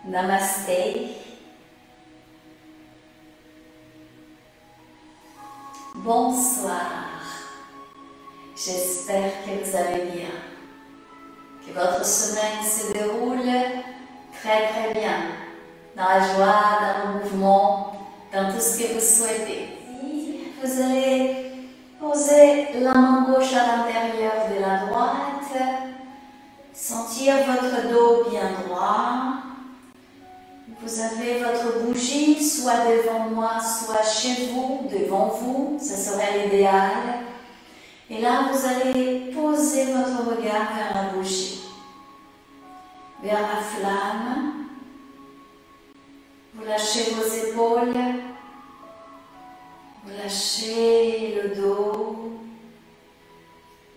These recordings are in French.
Namasté. Bonsoir. J'espère que vous allez bien, que votre semaine se déroule très bien, dans la joie, dans le mouvement, dans tout ce que vous souhaitez. Vous allez poser la main gauche à l'intérieur de la droite, sentir votre dos bien droit. Vous avez votre bougie soit devant moi, soit chez vous, devant vous, ce serait l'idéal. Et là, vous allez poser votre regard vers la bougie, vers la flamme. Vous lâchez vos épaules, vous lâchez le dos,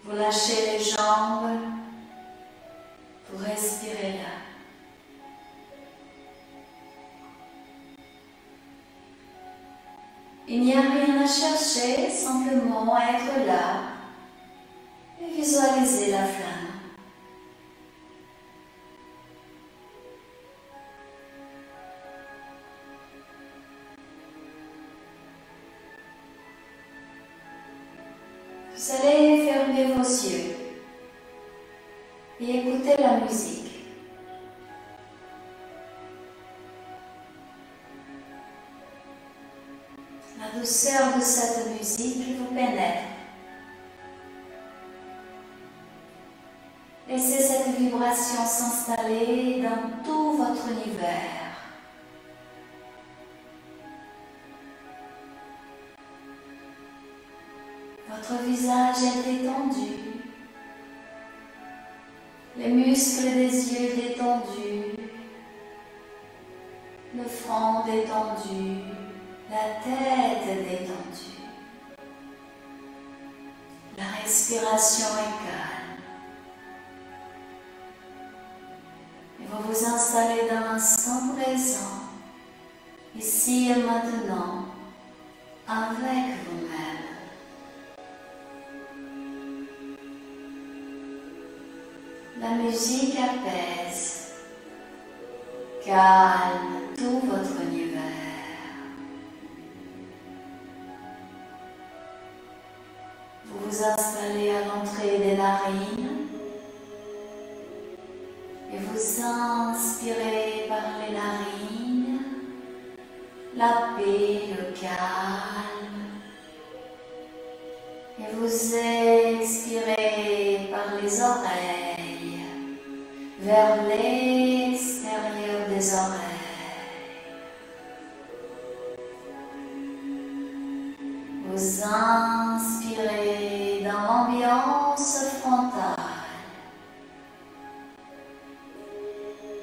vous lâchez les jambes, vous respirez là. Il n'y a rien à chercher, simplement à être là et visualiser la flamme. Vous allez fermer vos yeux et écouter la musique. La douceur de cette musique vous pénètre. Laissez cette vibration s'installer dans tout votre univers. Votre visage est détendu, les muscles des yeux détendus, le front détendu, la tête détendue. La respiration est calme. Et vous vous installez dans l'instant présent, ici et maintenant, avec vous-même. La musique apaise, calme tout votre univers. Vous vous installez à l'entrée des narines et vous inspirez par les narines la paix, le calme, et vous expirez par les oreilles vers l'extérieur des oreilles. Vous inspirez dans l'ambiance frontale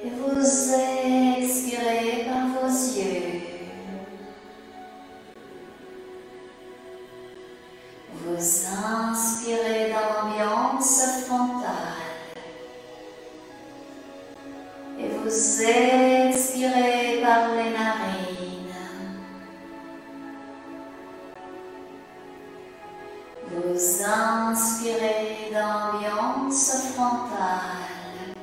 et vous expirez par vos yeux. Vous inspirez dans l'ambiance frontale et vous expirez par les narines. Vous inspirez dans l'ambiance frontale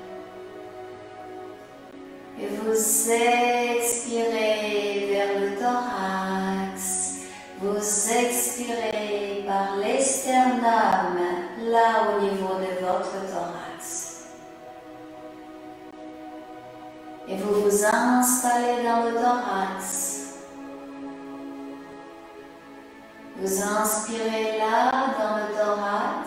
et vous expirez vers le thorax. Vous expirez par l'esternum, là au niveau de votre thorax. Et vous vous installez dans le thorax. Vous inspirez là dans le thorax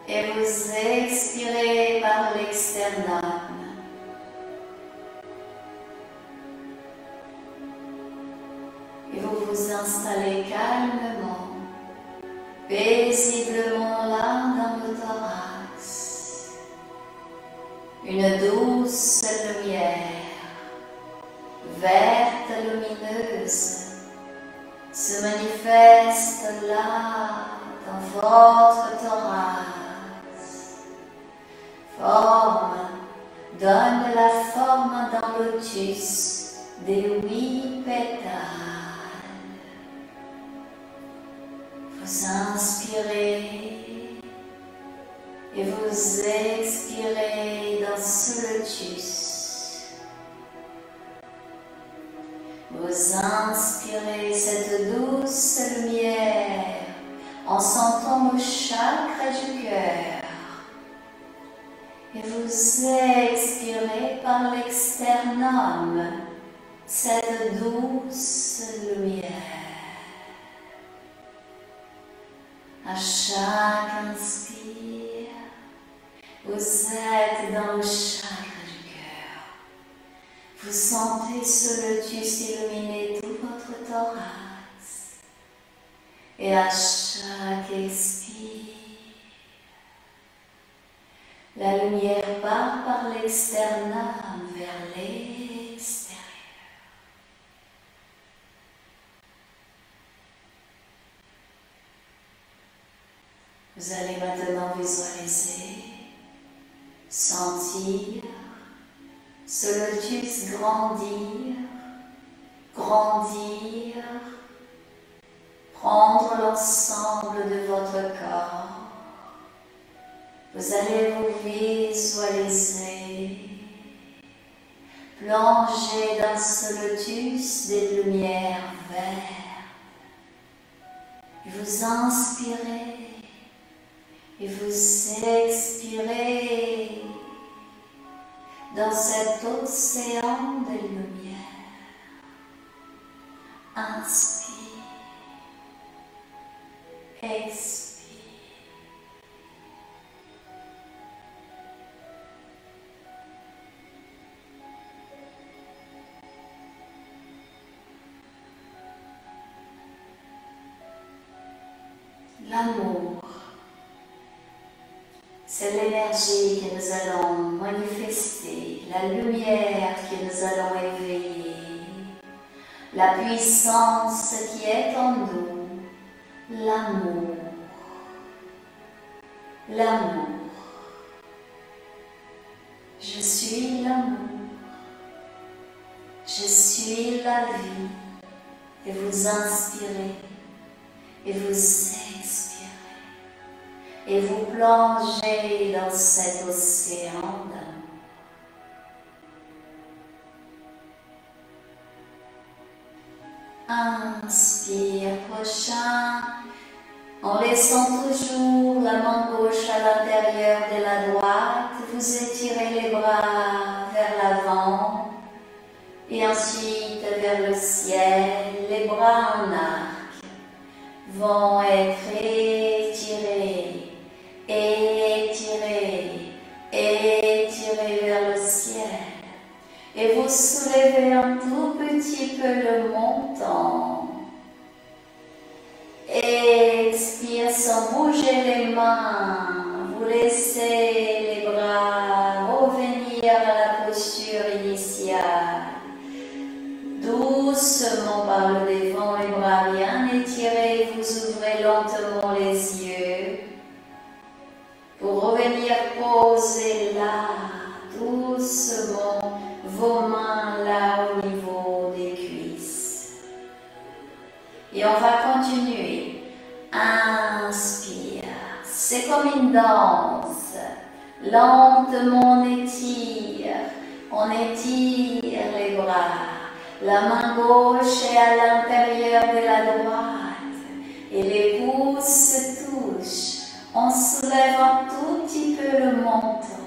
et vous expirez par l'externum. Et vous vous installez calmement, paisiblement là dans le thorax. Une douce lumière, verte lumineuse, se manifeste là dans votre thorax. Donne la forme d'un lotus des 8 pétales. Vous inspirez et vous expirez dans ce lotus. Vous inspirez cette douce lumière en sentant le chakra du cœur. Et vous expirez par l'externum cette douce lumière. À chaque inspire, vous êtes dans le chakra du cœur. Vous sentez ce lotus illuminer tout votre thorax. Et à chaque expire, la lumière part par l'externum vers l'extérieur. Vous allez maintenant visualiser, sentir ce lotus grandir, grandir, prendre l'ensemble de votre corps. Vous allez vous visualiser, plonger dans ce lotus des lumières vertes. Vous inspirez et vous expirez dans cet océan de lumière. Inspire, expire. L'amour, c'est l'énergie que nous allons manifester, la lumière que nous allons éveiller, la puissance qui est en nous, l'amour. L'amour. Je suis l'amour. Je suis la vie. Et vous inspirez. Et vous expirez. Et vous plongez dans cet océan d'amour. Inspire, prochain, en laissant toujours la main gauche à l'intérieur de la droite, vous étirez les bras vers l'avant et ensuite vers le ciel, les bras en arc vont être étirés, étirés, étirés vers le ciel. Et vous soulevez un tout petit peu le menton. Expire sans bouger les mains. Vous laissez les bras revenir à la posture initiale. Doucement par le devant, les bras bien étirés. Vous ouvrez lentement les yeux. Pour revenir poser là, doucement, vos mains là au niveau des cuisses. Et on va continuer. Inspire. C'est comme une danse. Lentement on étire. On étire les bras. La main gauche est à l'intérieur de la droite. Et les pouces se touchent. On soulève un tout petit peu le menton.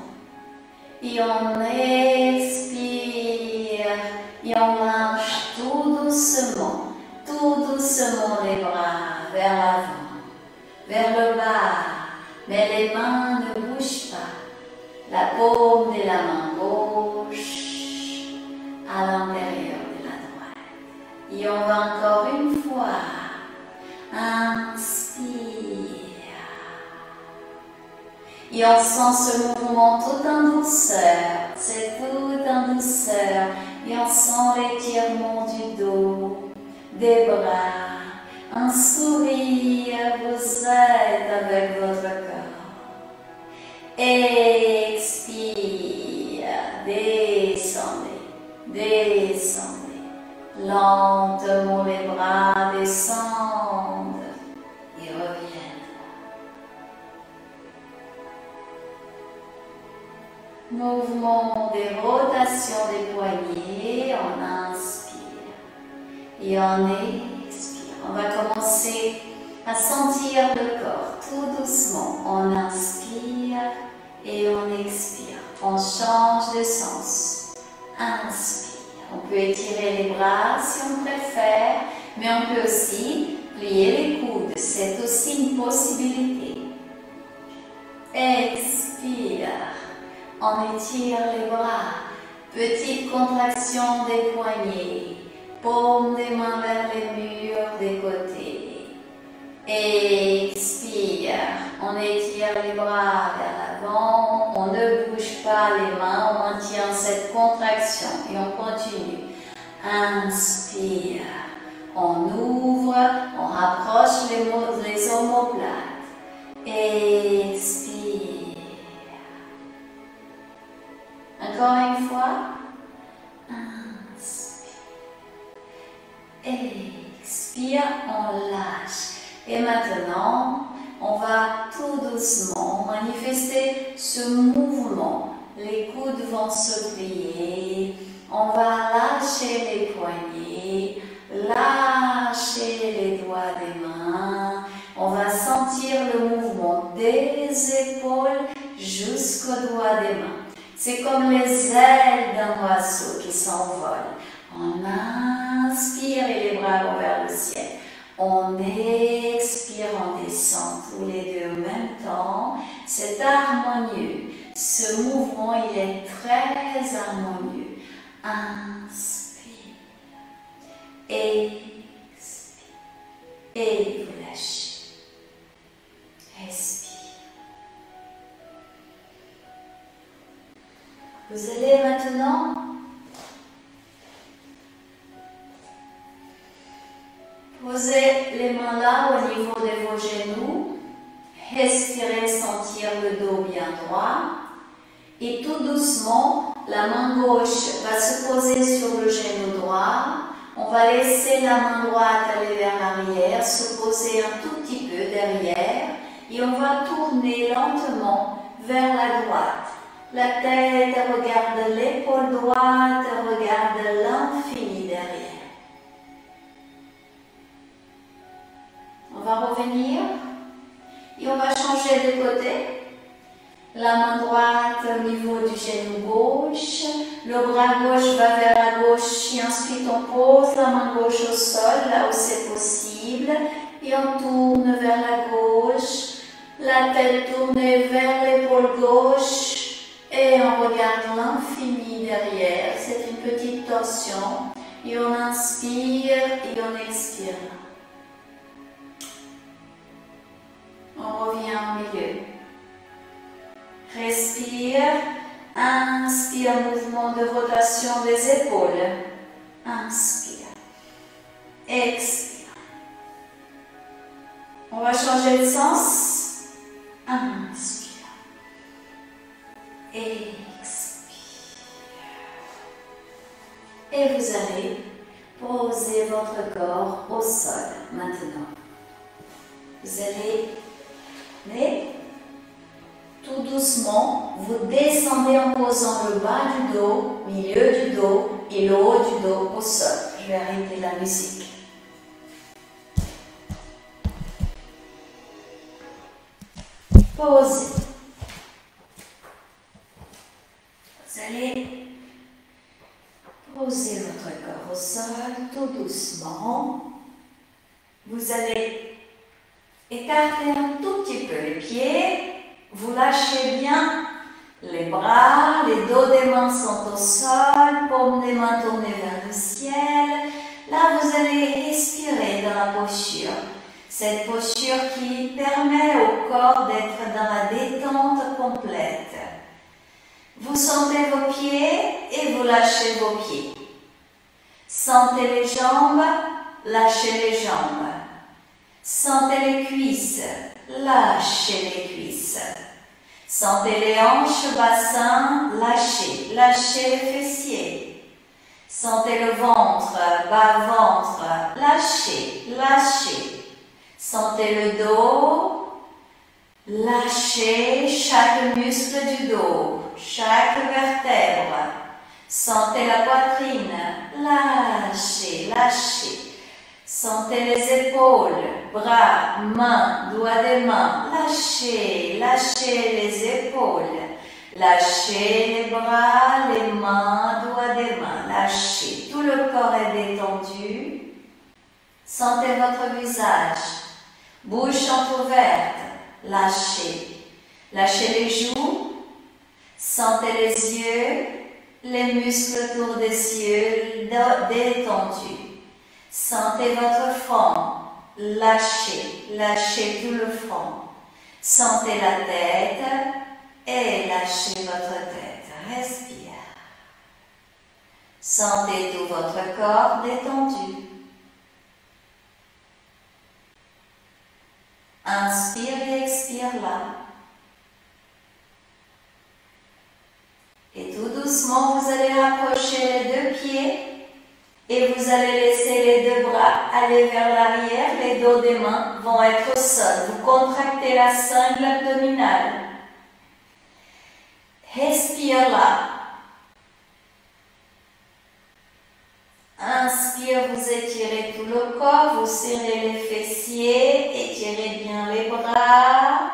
Et on expire, et on lâche tout doucement les bras vers l'avant, vers le bas, mais les mains ne bougent pas. La paume de la main gauche à l'intérieur de la droite. Et on va encore une fois, inspire. Et on sent ce mouvement tout en douceur, c'est tout en douceur. Et on sent l'étirement du dos, des bras, un sourire, vous êtes avec votre corps. Expire, descendez, descendez. Lentement les bras descendent et reviennent. Mouvement des rotations des poignets. On inspire et on expire. On va commencer à sentir le corps tout doucement. On inspire et on expire. On change de sens. Inspire. On peut étirer les bras si on préfère, mais on peut aussi plier les coudes. C'est aussi une possibilité. Expire. On étire les bras. Petite contraction des poignets. Paume des mains vers les murs des côtés. Expire. On étire les bras vers l'avant. On ne bouge pas les mains. On maintient cette contraction et on continue. Inspire. On ouvre. On rapproche les omoplates. Expire. Encore une fois. Inspire. Expire. On lâche. Et maintenant, on va tout doucement manifester ce mouvement. Les coudes vont se plier. On va lâcher les poignets, lâcher les doigts des mains. On va sentir le mouvement des épaules jusqu'aux doigts des mains. C'est comme les ailes d'un oiseau qui s'envolent. On inspire et les bras vont vers le ciel. On expire, on descend tous les deux en même temps. C'est harmonieux. Ce mouvement, il est très harmonieux. Inspire. Expire. Et vous lâchez. Respire. Vous allez maintenant poser les mains là au niveau de vos genoux. Respirez, sentir le dos bien droit. Et tout doucement, la main gauche va se poser sur le genou droit. On va laisser la main droite aller vers l'arrière, se poser un tout petit peu derrière. Et on va tourner lentement vers la droite. La tête regarde l'épaule droite, regarde l'infini derrière. On va revenir et on va changer de côté. La main droite au niveau du genou gauche, le bras gauche va vers la gauche et ensuite on pose la main gauche au sol, là où c'est possible, et on tourne vers la gauche, la tête tournée vers l'épaule gauche, et on regarde l'infini derrière. C'est une petite torsion, et on inspire et on expire. On revient au milieu. Respire, inspire, mouvement de rotation des épaules. Inspire, expire. On va changer de sens. Inspire, expire. Et vous allez poser votre corps au sol maintenant. Vous allez tout doucement, vous descendez en posant le bas du dos, milieu du dos et le haut du dos au sol. Je vais arrêter la musique. Posez. Vous allez poser votre corps au sol tout doucement. Vous allez écarter un tout petit peu les pieds. Vous lâchez bien les bras, les dos des mains sont au sol, paumes des mains tournées vers le ciel. Là, vous allez respirer dans la posture. Cette posture qui permet au corps d'être dans la détente complète. Vous sentez vos pieds et vous lâchez vos pieds. Sentez les jambes, lâchez les jambes. Sentez les cuisses, lâchez les cuisses. Sentez les hanches, bassin, lâchez, lâchez les fessiers. Sentez le ventre, bas ventre, lâchez, lâchez. Sentez le dos, Lâchez chaque muscle du dos, chaque vertèbre. Sentez la poitrine. Lâchez, lâchez. Sentez les épaules, bras, mains, doigts des mains. Lâchez, lâchez les épaules. Lâchez les bras, les mains, doigts des mains. Lâchez. Tout le corps est détendu. Sentez votre visage. Bouche entrouverte. Lâchez. Lâchez les joues. Sentez les yeux. Les muscles autour des yeux détendus. Sentez votre front. Lâchez. Lâchez tout le front. Sentez la tête. Et lâchez votre tête. Respire. Sentez tout votre corps détendu. Inspire et expire là. Et tout doucement, vous allez rapprocher les deux pieds et vous allez laisser les deux bras aller vers l'arrière. Les dos des mains vont être au sol. Vous contractez la cingle abdominale. Respire là. Inspire, vous étirez tout le corps, vous serrez les fessiers, étirez bien les bras.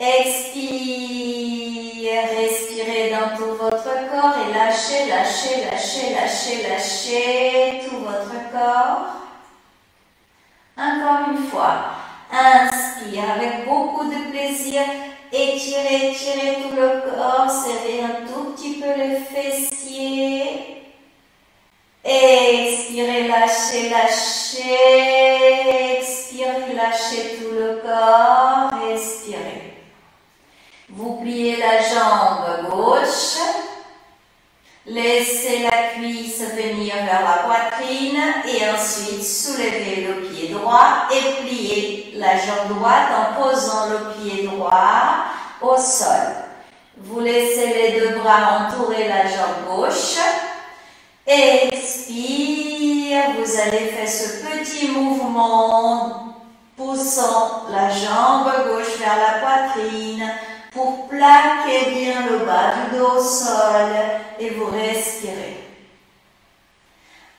Expire, respirez dans tout votre corps et lâchez, lâchez, lâchez, lâchez, lâchez tout votre corps. Encore une fois, inspire avec beaucoup de plaisir. Étirez, étirez tout le corps, serrez un tout petit peu les fessiers. Expirez, lâchez, lâchez. Expirez, lâchez tout le corps. Expirez. Vous pliez la jambe gauche. Laissez la cuisse venir vers la poitrine et ensuite soulevez le pied droit et pliez la jambe droite en posant le pied droit au sol. Vous laissez les deux bras entourer la jambe gauche. Expire, vous allez faire ce petit mouvement poussant la jambe gauche vers la poitrine pour plaquer bien le bas du dos au sol et vous respirez.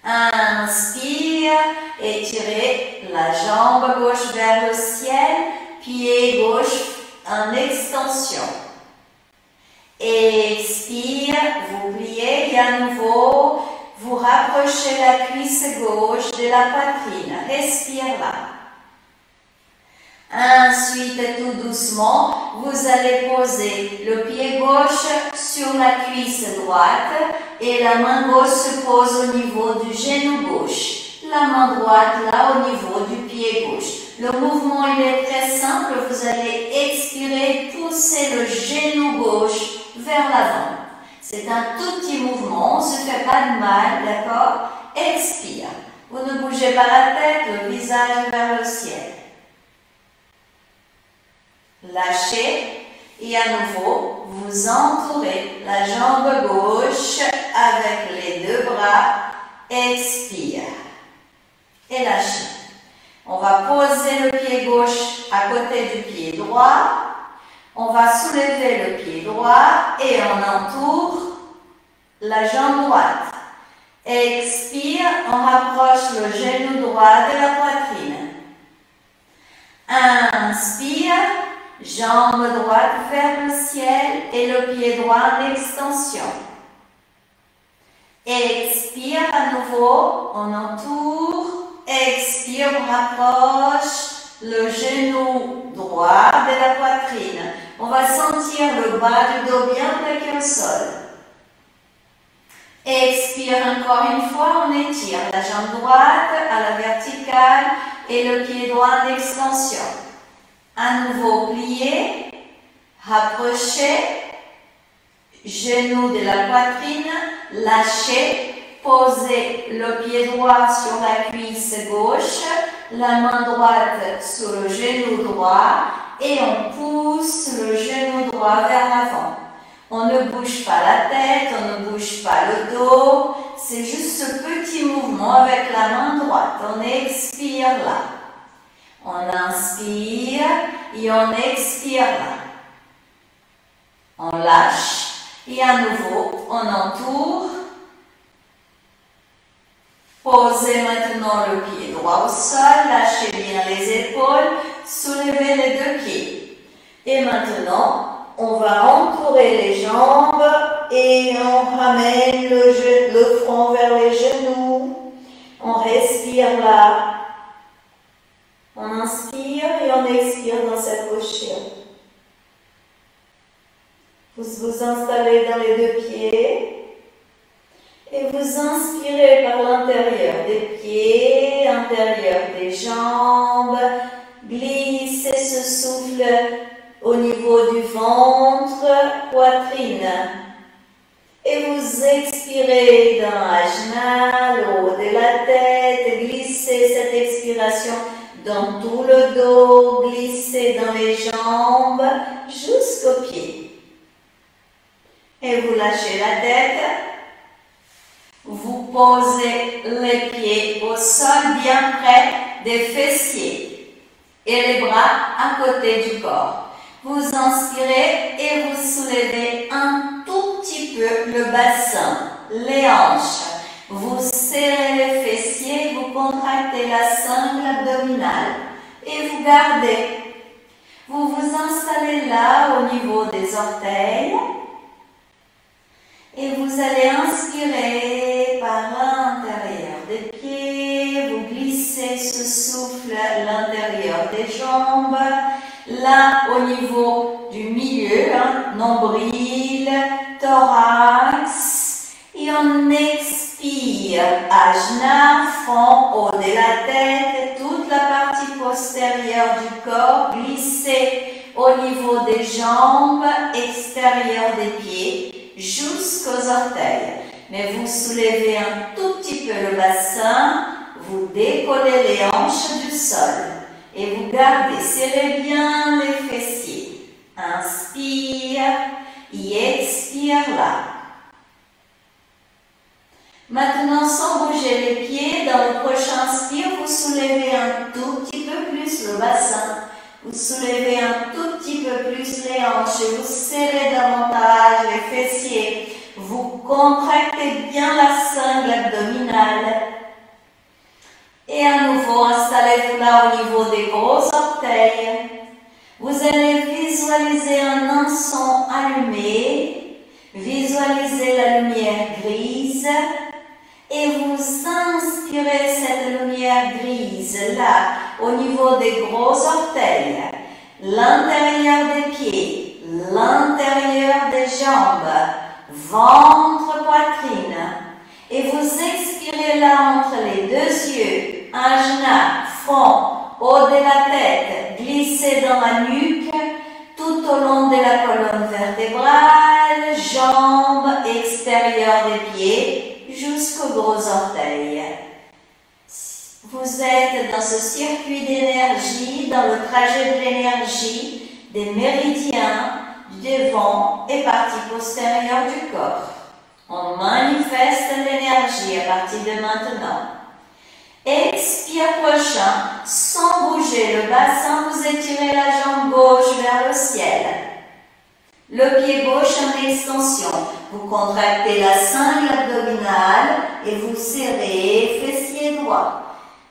Inspire, étirez la jambe gauche vers le ciel, pied gauche en extension. Expire, vous pliez et à nouveau, vous rapprochez la cuisse gauche de la poitrine. Respire là. Ensuite, tout doucement, vous allez poser le pied gauche sur la cuisse droite et la main gauche se pose au niveau du genou gauche. La main droite là au niveau du pied gauche. Le mouvement il est très simple, vous allez expirer, pousser le genou gauche vers l'avant. C'est un tout petit mouvement, on ne se fait pas de mal, d'accord? Expire. Vous ne bougez pas la tête, le visage vers le ciel. Lâchez et à nouveau, vous entourez la jambe gauche avec les deux bras. Expire et lâchez. On va poser le pied gauche à côté du pied droit. On va soulever le pied droit et on entoure la jambe droite. Expire, on rapproche le genou droit de la poitrine. Inspire. Jambe droite vers le ciel et le pied droit en extension. Expire à nouveau, on entoure. Expire, on rapproche le genou droit de la poitrine. On va sentir le bas du dos bien plaqué au sol. Expire encore une fois, on étire la jambe droite à la verticale et le pied droit en extension. À nouveau plié, rapprochez, genou de la poitrine, lâchez, posez le pied droit sur la cuisse gauche, la main droite sur le genou droit et on pousse le genou droit vers l'avant. On ne bouge pas la tête, on ne bouge pas le dos, c'est juste ce petit mouvement avec la main droite. On expire là. On inspire et on expire là. On lâche et à nouveau, on entoure. Posez maintenant le pied droit au sol, lâchez bien les épaules, soulevez les deux pieds. Et maintenant, on va entourer les jambes et on ramène le front vers les genoux. On respire là. On inspire et on expire dans cette posture. Vous vous installez dans les deux pieds. Et vous inspirez par l'intérieur des pieds, intérieur des jambes. Glissez ce souffle au niveau du ventre, poitrine. Et vous expirez dans l'ajna, le haut de la tête. Glissez cette expiration dans tout le dos. Glissez dans les jambes jusqu'aux pieds. Et vous lâchez la tête. Vous posez les pieds au sol bien près des fessiers et les bras à côté du corps. Vous inspirez et vous soulevez un tout petit peu le bassin, les hanches. Vous serrez les fessiers, vous contractez la sangle abdominale et vous gardez. Vous vous installez là au niveau des orteils. Et vous allez inspirer par l'intérieur des pieds, vous glissez ce souffle à l'intérieur des jambes, là au niveau du milieu, nombril, thorax, et on expire, ajna, front, haut de la tête, toute la partie postérieure du corps, glissez au niveau des jambes, extérieur des pieds, jusqu'aux orteils. Mais vous soulevez un tout petit peu le bassin, vous décollez les hanches du sol et vous gardez, serrez bien les fessiers. Inspire et expire là. Maintenant, sans bouger les pieds, dans le prochain inspire, vous soulevez un tout petit peu plus le bassin. Vous soulevez un tout petit peu plus les hanches et vous serrez davantage les fessiers. Vous contractez bien la sangle abdominale. Et à nouveau, installez-vous là au niveau des gros orteils. Vous allez visualiser un encens allumé. Visualisez la lumière grise. Et vous inspirez cette lumière grise là, au niveau des gros orteils, l'intérieur des pieds, l'intérieur des jambes, ventre, poitrine. Et vous expirez là entre les deux yeux, ajna, front, haut de la tête, glissez dans la nuque, tout au long de la colonne vertébrale, jambes, extérieur des pieds, jusqu'aux gros orteils. Vous êtes dans ce circuit d'énergie, dans le trajet de l'énergie, des méridiens, du devant et partie postérieure du corps. On manifeste l'énergie à partir de maintenant. Expire prochain, sans bouger le bassin, vous étirez la jambe gauche vers le ciel. Le pied gauche en extension. Vous contractez la sangle abdominale et vous serrez fessier droit.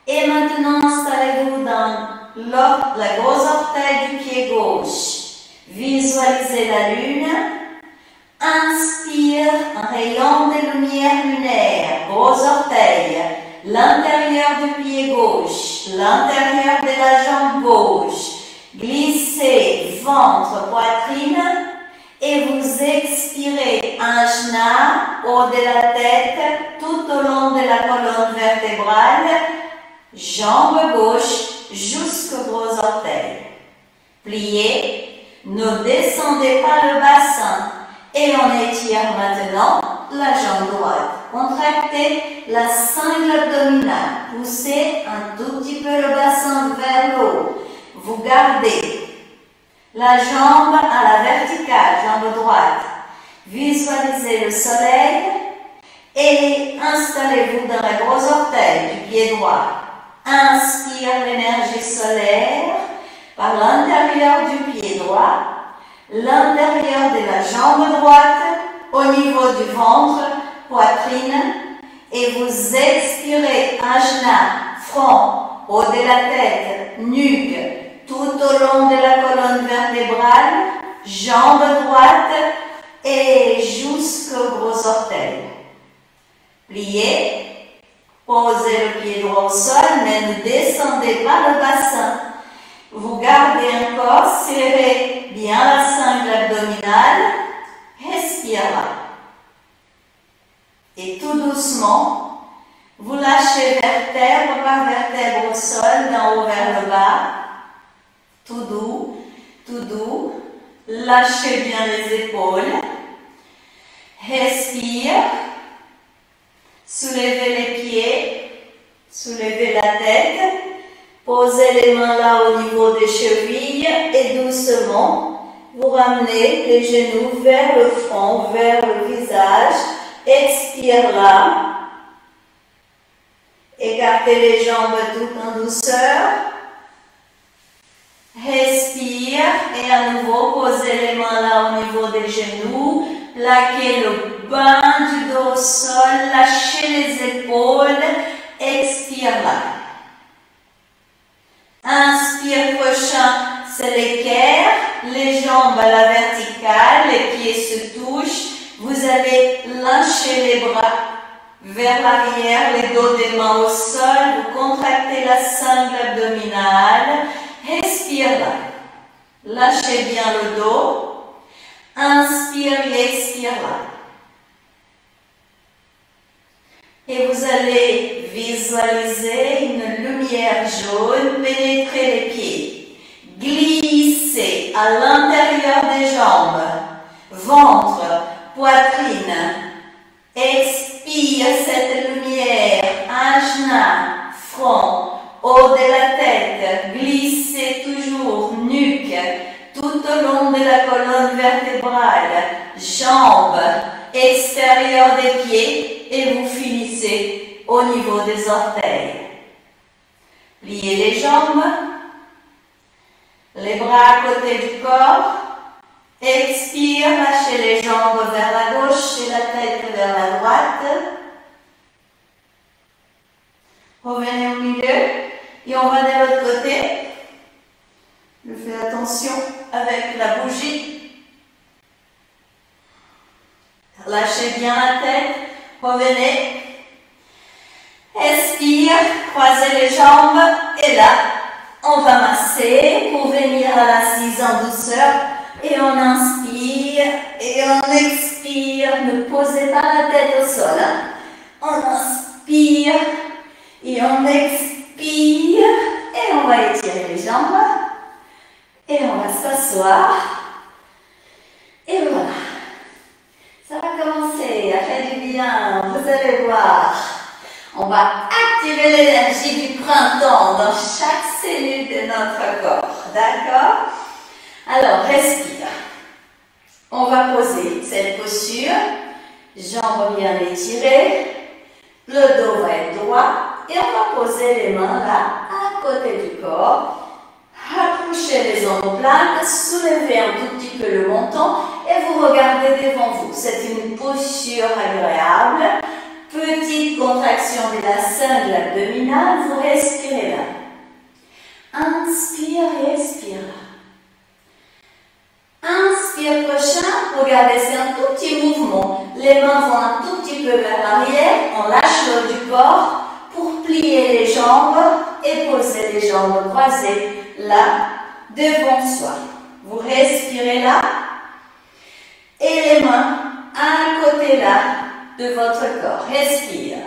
Et maintenant, installez-vous dans le gros orteil du pied gauche. Visualisez la lune. Inspire un rayon de lumière lunaire. Gros orteil. L'intérieur du pied gauche. L'intérieur de la jambe gauche. Glissez ventre, poitrine. Et vous expirez ajna, haut de la tête, tout au long de la colonne vertébrale, jambe gauche jusqu'aux gros orteils. Pliez, ne descendez pas le bassin et on étire maintenant la jambe droite. Contractez la sangle abdominale, poussez un tout petit peu le bassin vers le haut. Vous gardez la jambe à la verticale, jambe droite. Visualisez le soleil et installez-vous dans les gros orteils du pied droit. Inspire l'énergie solaire par l'intérieur du pied droit, l'intérieur de la jambe droite, au niveau du ventre, poitrine, et vous expirez ajna, front, haut de la tête, nuque, tout au long de la colonne vertébrale, jambe droite et jusqu'au gros orteil. Pliez. Posez le pied droit au sol, mais ne descendez pas le bassin. Vous gardez un corps, serrez bien la sangle abdominale. Respire là. Et tout doucement, vous lâchez vertèbre par vertèbre au sol, d'en haut vers le bas. Tout doux, tout doux. Lâchez bien les épaules. Respire. Soulevez les pieds, soulevez la tête, posez les mains là au niveau des chevilles et doucement, vous ramenez les genoux vers le front, vers le visage. Expire là. Écartez les jambes tout en douceur. Respire et à nouveau, posez les mains là au niveau des genoux. Plaquez le bas du dos au sol, lâchez les épaules, expire là. Inspire prochain, c'est l'équerre, les jambes à la verticale, les pieds se touchent. Vous allez lâcher les bras vers l'arrière, les dos des mains au sol, vous contractez la sangle abdominale, respire là. Lâchez bien le dos. Inspire et expire là. Et vous allez visualiser une lumière jaune pénétrer les pieds. Glissez à l'intérieur des jambes, ventre, poitrine. Expire cette lumière, ajna, front, haut de la tête. Glissez toujours, nuque. Tout au long de la colonne vertébrale, jambes, extérieur des pieds et vous finissez au niveau des orteils. Pliez les jambes, les bras à côté du corps, expire, lâchez les jambes vers la gauche et la tête vers la droite. Revenez au milieu et on va de l'autre côté. Je fais attention avec la bougie. Lâchez bien la tête. Revenez. Expire. Croisez les jambes. Et là, on va masser pour venir à l'assise en douceur. Et on inspire. Et on expire. Ne posez pas la tête au sol. On inspire. Et on expire. Et on va étirer les jambes. Et on va s'asseoir. Et voilà. Ça va commencer à faire du bien. Vous allez voir. On va activer l'énergie du printemps dans chaque cellule de notre corps. D'accord? Alors, respire. On va poser cette posture. Jambes bien étirées. Le dos va être droit. Et on va poser les mains là, à côté du corps. Accrochez les omoplates, soulevez un tout petit peu le menton et vous regardez devant vous. C'est une posture agréable. Petite contraction de la sangle abdominale, vous respirez là. Inspire et expire là. Inspire prochain, regardez, c'est un tout petit mouvement. Les mains vont un tout petit peu vers l'arrière, on lâche le haut du corps pour plier les jambes et poser les jambes croisées là, devant soi. Vous respirez là et les mains à côté là de votre corps. Respire.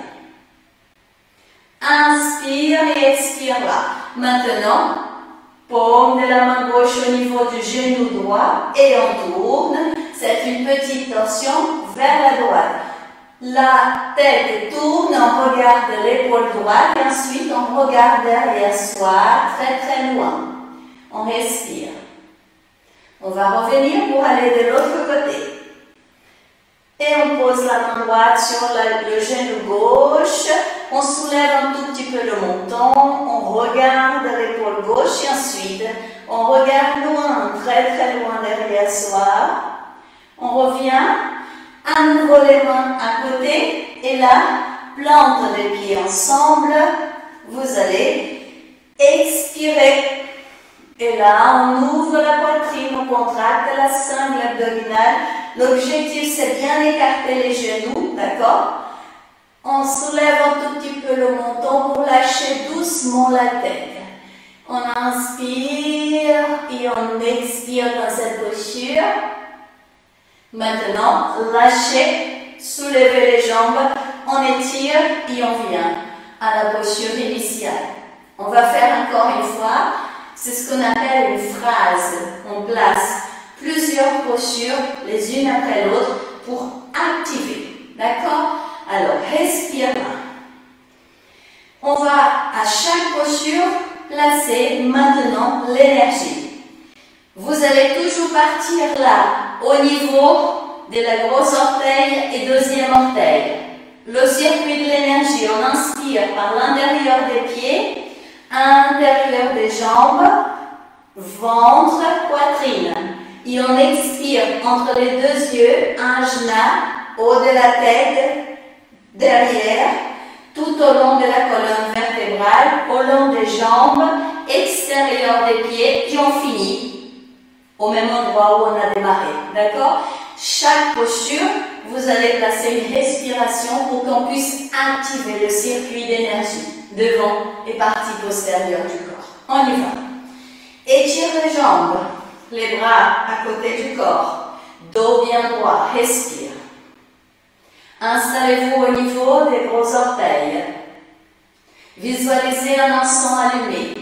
Inspire et expire là. Maintenant, paume de la main gauche au niveau du genou droit et on tourne. C'est une petite tension vers la droite. La tête tourne, on regarde l'épaule droite et ensuite on regarde derrière soi, très très loin. On respire. On va revenir pour aller de l'autre côté. Et on pose la main droite sur le genou gauche. on soulève un tout petit peu le menton, on regarde l'épaule gauche et ensuite on regarde loin, très très loin derrière soi. On revient, à nouveau les mains à côté et là, plante les pieds ensemble, vous allez expirer. Et là, on ouvre la poitrine, on contracte la cingle abdominale. L'objectif, c'est bien écarter les genoux, d'accord? On soulève un tout petit peu le menton pour lâcher doucement la tête. On inspire et on expire dans cette posture. Maintenant, lâchez, soulevez les jambes, on étire et on vient à la posture initiale. On va faire encore une fois, c'est ce qu'on appelle une phrase. On place plusieurs postures les unes après l'autre pour activer. D'accord? Alors, respire. On va à chaque posture placer maintenant l'énergie. Vous allez toujours partir là, au niveau de la grosse orteil et deuxième orteil. Le circuit de l'énergie, on inspire par l'intérieur des pieds, intérieur des jambes, ventre, poitrine. Et on expire entre les deux yeux, ajna, haut de la tête, derrière, tout au long de la colonne vertébrale, au long des jambes, extérieur des pieds, et on finit au même endroit où on a démarré. D'accord? Chaque posture, vous allez placer une respiration pour qu'on puisse activer le circuit d'énergie devant et partie postérieure du corps. On y va. Étire les jambes, les bras à côté du corps, dos bien droit, respire. Installez-vous au niveau des gros orteils. Visualisez un encens allumé.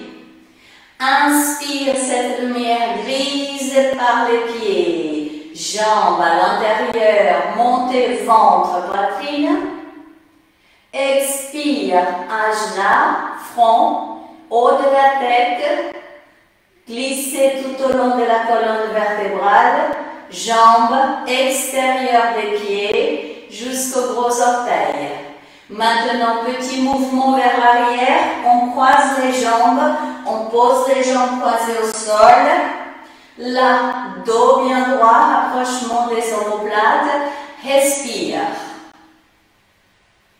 Inspire cette lumière grise par les pieds, jambes à l'intérieur, montez ventre, poitrine. Expire, ajna, front, haut de la tête. Glissez tout au long de la colonne vertébrale, jambes extérieures des pieds jusqu'aux gros orteils. Maintenant, petit mouvement vers l'arrière, on croise les jambes, on pose les jambes croisées au sol. Là, dos bien droit, rapprochement des omoplates, respire.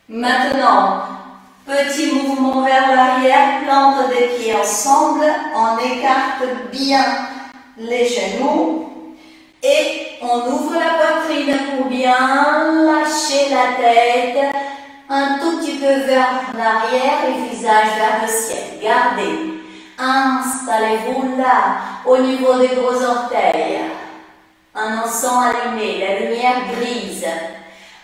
Maintenant, petit mouvement vers l'arrière, plante des pieds ensemble, on écarte bien les genoux et on ouvre la poitrine pour bien lâcher la tête. Un tout petit peu vers l'arrière et visage vers le ciel. Gardez. Installez-vous là, au niveau des gros orteils. Un encens allumé, la lumière grise.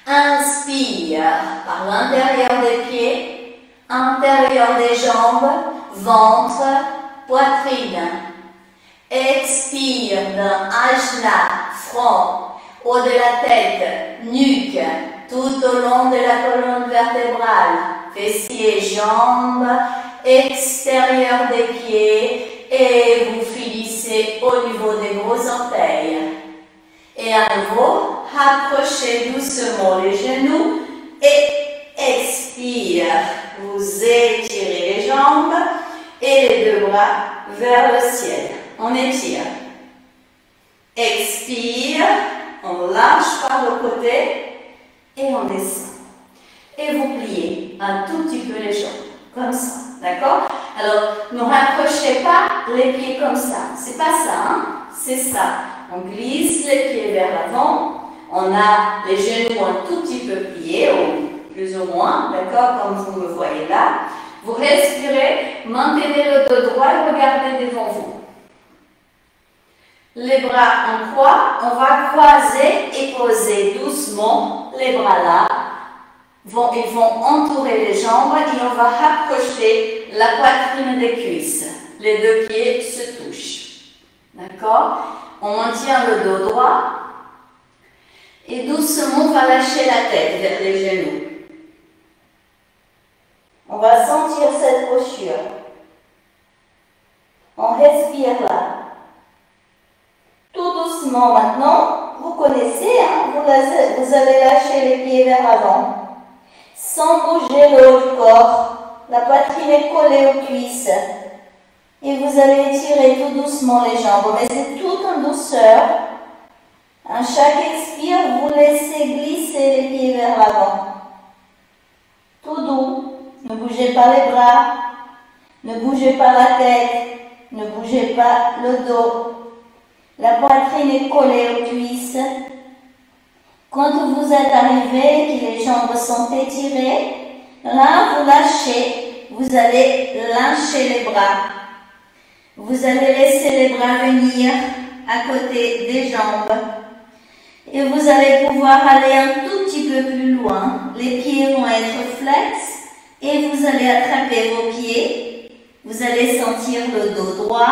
Inspire par l'intérieur des pieds, intérieur des jambes, ventre, poitrine. Expire d'un ajna, front, haut de la tête, nuque, tout au long de la colonne vertébrale, fessiers, jambes, extérieur des pieds et vous finissez au niveau des gros orteils. Et à nouveau, rapprochez doucement les genoux et expire. Vous étirez les jambes et les deux bras vers le ciel. On étire. Expire, on lâche par le côté. Et on descend. Et vous pliez un tout petit peu les jambes, comme ça, d'accord? Alors, ne rapprochez pas les pieds comme ça. C'est pas ça, hein? C'est ça. On glisse les pieds vers l'avant. On a les genoux un tout petit peu pliés, ou plus ou moins, d'accord? Comme vous me voyez là. Vous respirez, maintenez le dos droit et regardez devant vous. Les bras en croix, on va croiser et poser doucement les bras là. Ils vont entourer les jambes et on va rapprocher la poitrine des cuisses. Les deux pieds se touchent. D'accord? On maintient le dos droit et doucement on va lâcher la tête vers les genoux. On va sentir cette posture. On respire là. Tout doucement maintenant, vous connaissez, hein, vous allez lâcher les pieds vers l'avant. sans bouger le haut du corps. La poitrine est collée aux cuisses. Et vous allez étirer tout doucement les jambes, mais c'est tout en douceur. À chaque expire, vous laissez glisser les pieds vers l'avant. Tout doux. Ne bougez pas les bras. Ne bougez pas la tête. Ne bougez pas le dos. La poitrine est collée aux cuisses. Quand vous êtes arrivé, que les jambes sont étirées, là vous lâchez. Vous allez lâcher les bras. Vous allez laisser les bras venir à côté des jambes. Et vous allez pouvoir aller un tout petit peu plus loin. Les pieds vont être flex et vous allez attraper vos pieds. Vous allez sentir le dos droit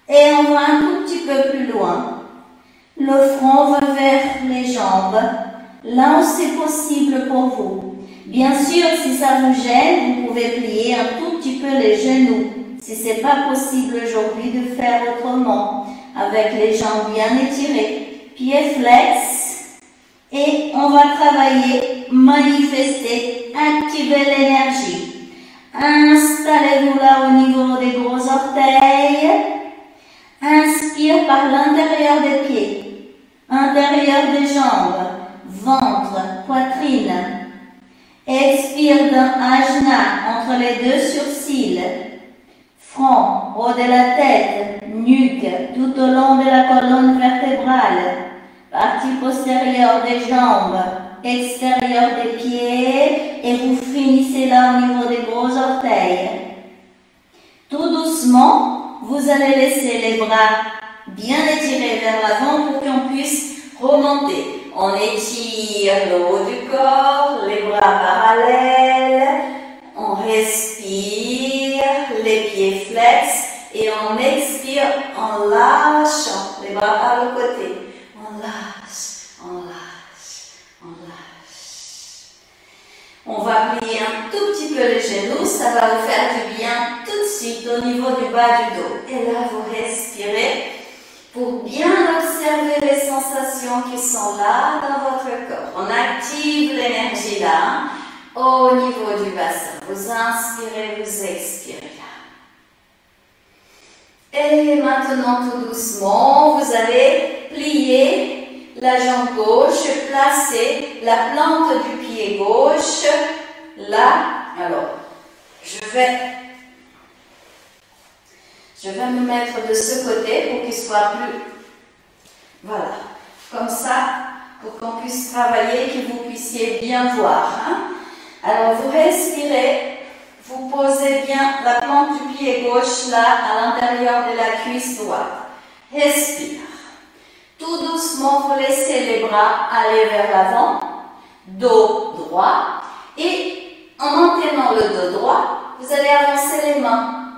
et on va un tout petit peu plus loin. Le front va vers les jambes, là où c'est possible pour vous. Bien sûr, si ça vous gêne, vous pouvez plier un tout petit peu les genoux. Si ce n'est pas possible aujourd'hui de faire autrement, avec les jambes bien étirées. Pieds flex et on va travailler, manifester, activer l'énergie. Installez-vous là au niveau des gros orteils. Inspire par l'intérieur des pieds, intérieur des jambes, ventre, poitrine. Expire d'un ajna entre les deux sourcils. Front, haut de la tête, nuque, tout au long de la colonne vertébrale, partie postérieure des jambes, extérieur des pieds, et vous finissez là au niveau des gros orteils. Tout doucement, vous allez laisser les bras bien étirés vers l'avant pour qu'on puisse remonter. On étire le haut du corps, les bras parallèles, on respire, les pieds flex et on expire en lâchant les bras par le côté. On lâche, on lâche, on lâche. On va plier un tout petit peu les genoux, ça va vous faire du bien tout de suite au niveau du bas du dos. Et là, vous respirez pour bien observer les sensations qui sont là dans votre corps. On active l'énergie là. Au niveau du bassin, vous inspirez, vous expirez là. Et maintenant, tout doucement, vous allez plier la jambe gauche, placer la plante du pied gauche là. Alors, je vais me mettre de ce côté pour qu'il soit plus, voilà, comme ça, pour qu'on puisse travailler, que vous puissiez bien voir. Hein? Alors, vous respirez, vous posez bien la plante du pied gauche là, à l'intérieur de la cuisse droite. Respire. Tout doucement, vous laissez les bras aller vers l'avant, dos droit, et en maintenant le dos droit, vous allez avancer les mains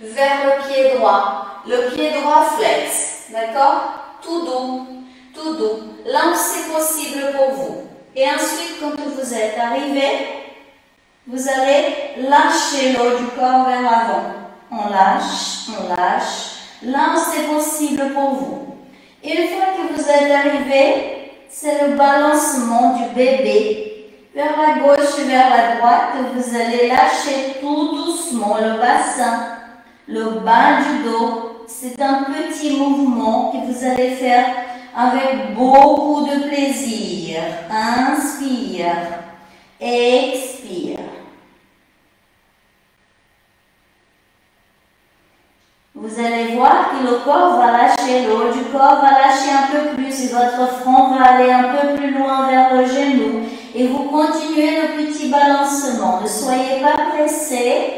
vers le pied droit. Le pied droit flex, d'accord? Tout doux, tout doux. Là où c'est possible pour vous. Et ensuite, quand vous êtes arrivé, vous allez lâcher le haut du corps vers l'avant. On lâche, on lâche. Là où c'est possible pour vous. Et une fois que vous êtes arrivé, c'est le balancement du bébé. Vers la gauche et vers la droite, vous allez lâcher tout doucement le bassin, le bas du dos. C'est un petit mouvement que vous allez faire avec beaucoup de plaisir. Inspire, expire. Vous allez voir que le corps va lâcher, le haut du corps va lâcher un peu plus et votre front va aller un peu plus loin vers le genou. Et vous continuez le petit balancement. Ne soyez pas pressé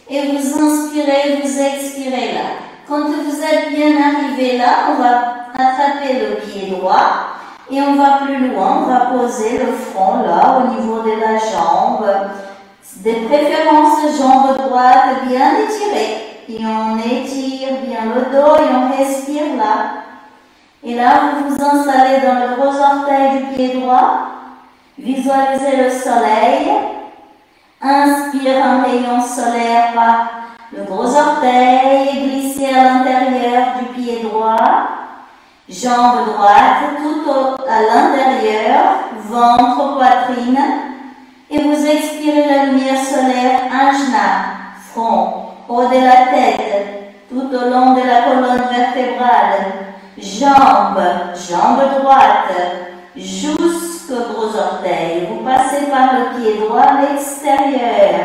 et vous inspirez, vous expirez là. Quand vous êtes bien arrivé là, on va attraper le pied droit et on va plus loin. On va poser le front là au niveau de la jambe. De préférence, jambe droite bien étirée. Et on étire bien le dos et on respire là. Et là, vous vous installez dans le gros orteil du pied droit. Visualisez le soleil. Inspire un rayon solaire par le gros orteil. Glissez à l'intérieur du pied droit. Jambe droite tout à l'intérieur. Ventre, poitrine. Et vous expirez la lumière solaire, ajna, front, haut de la tête, tout au long de la colonne vertébrale, jambe droite, jusqu'au gros orteil. Vous passez par le pied droit à l'extérieur.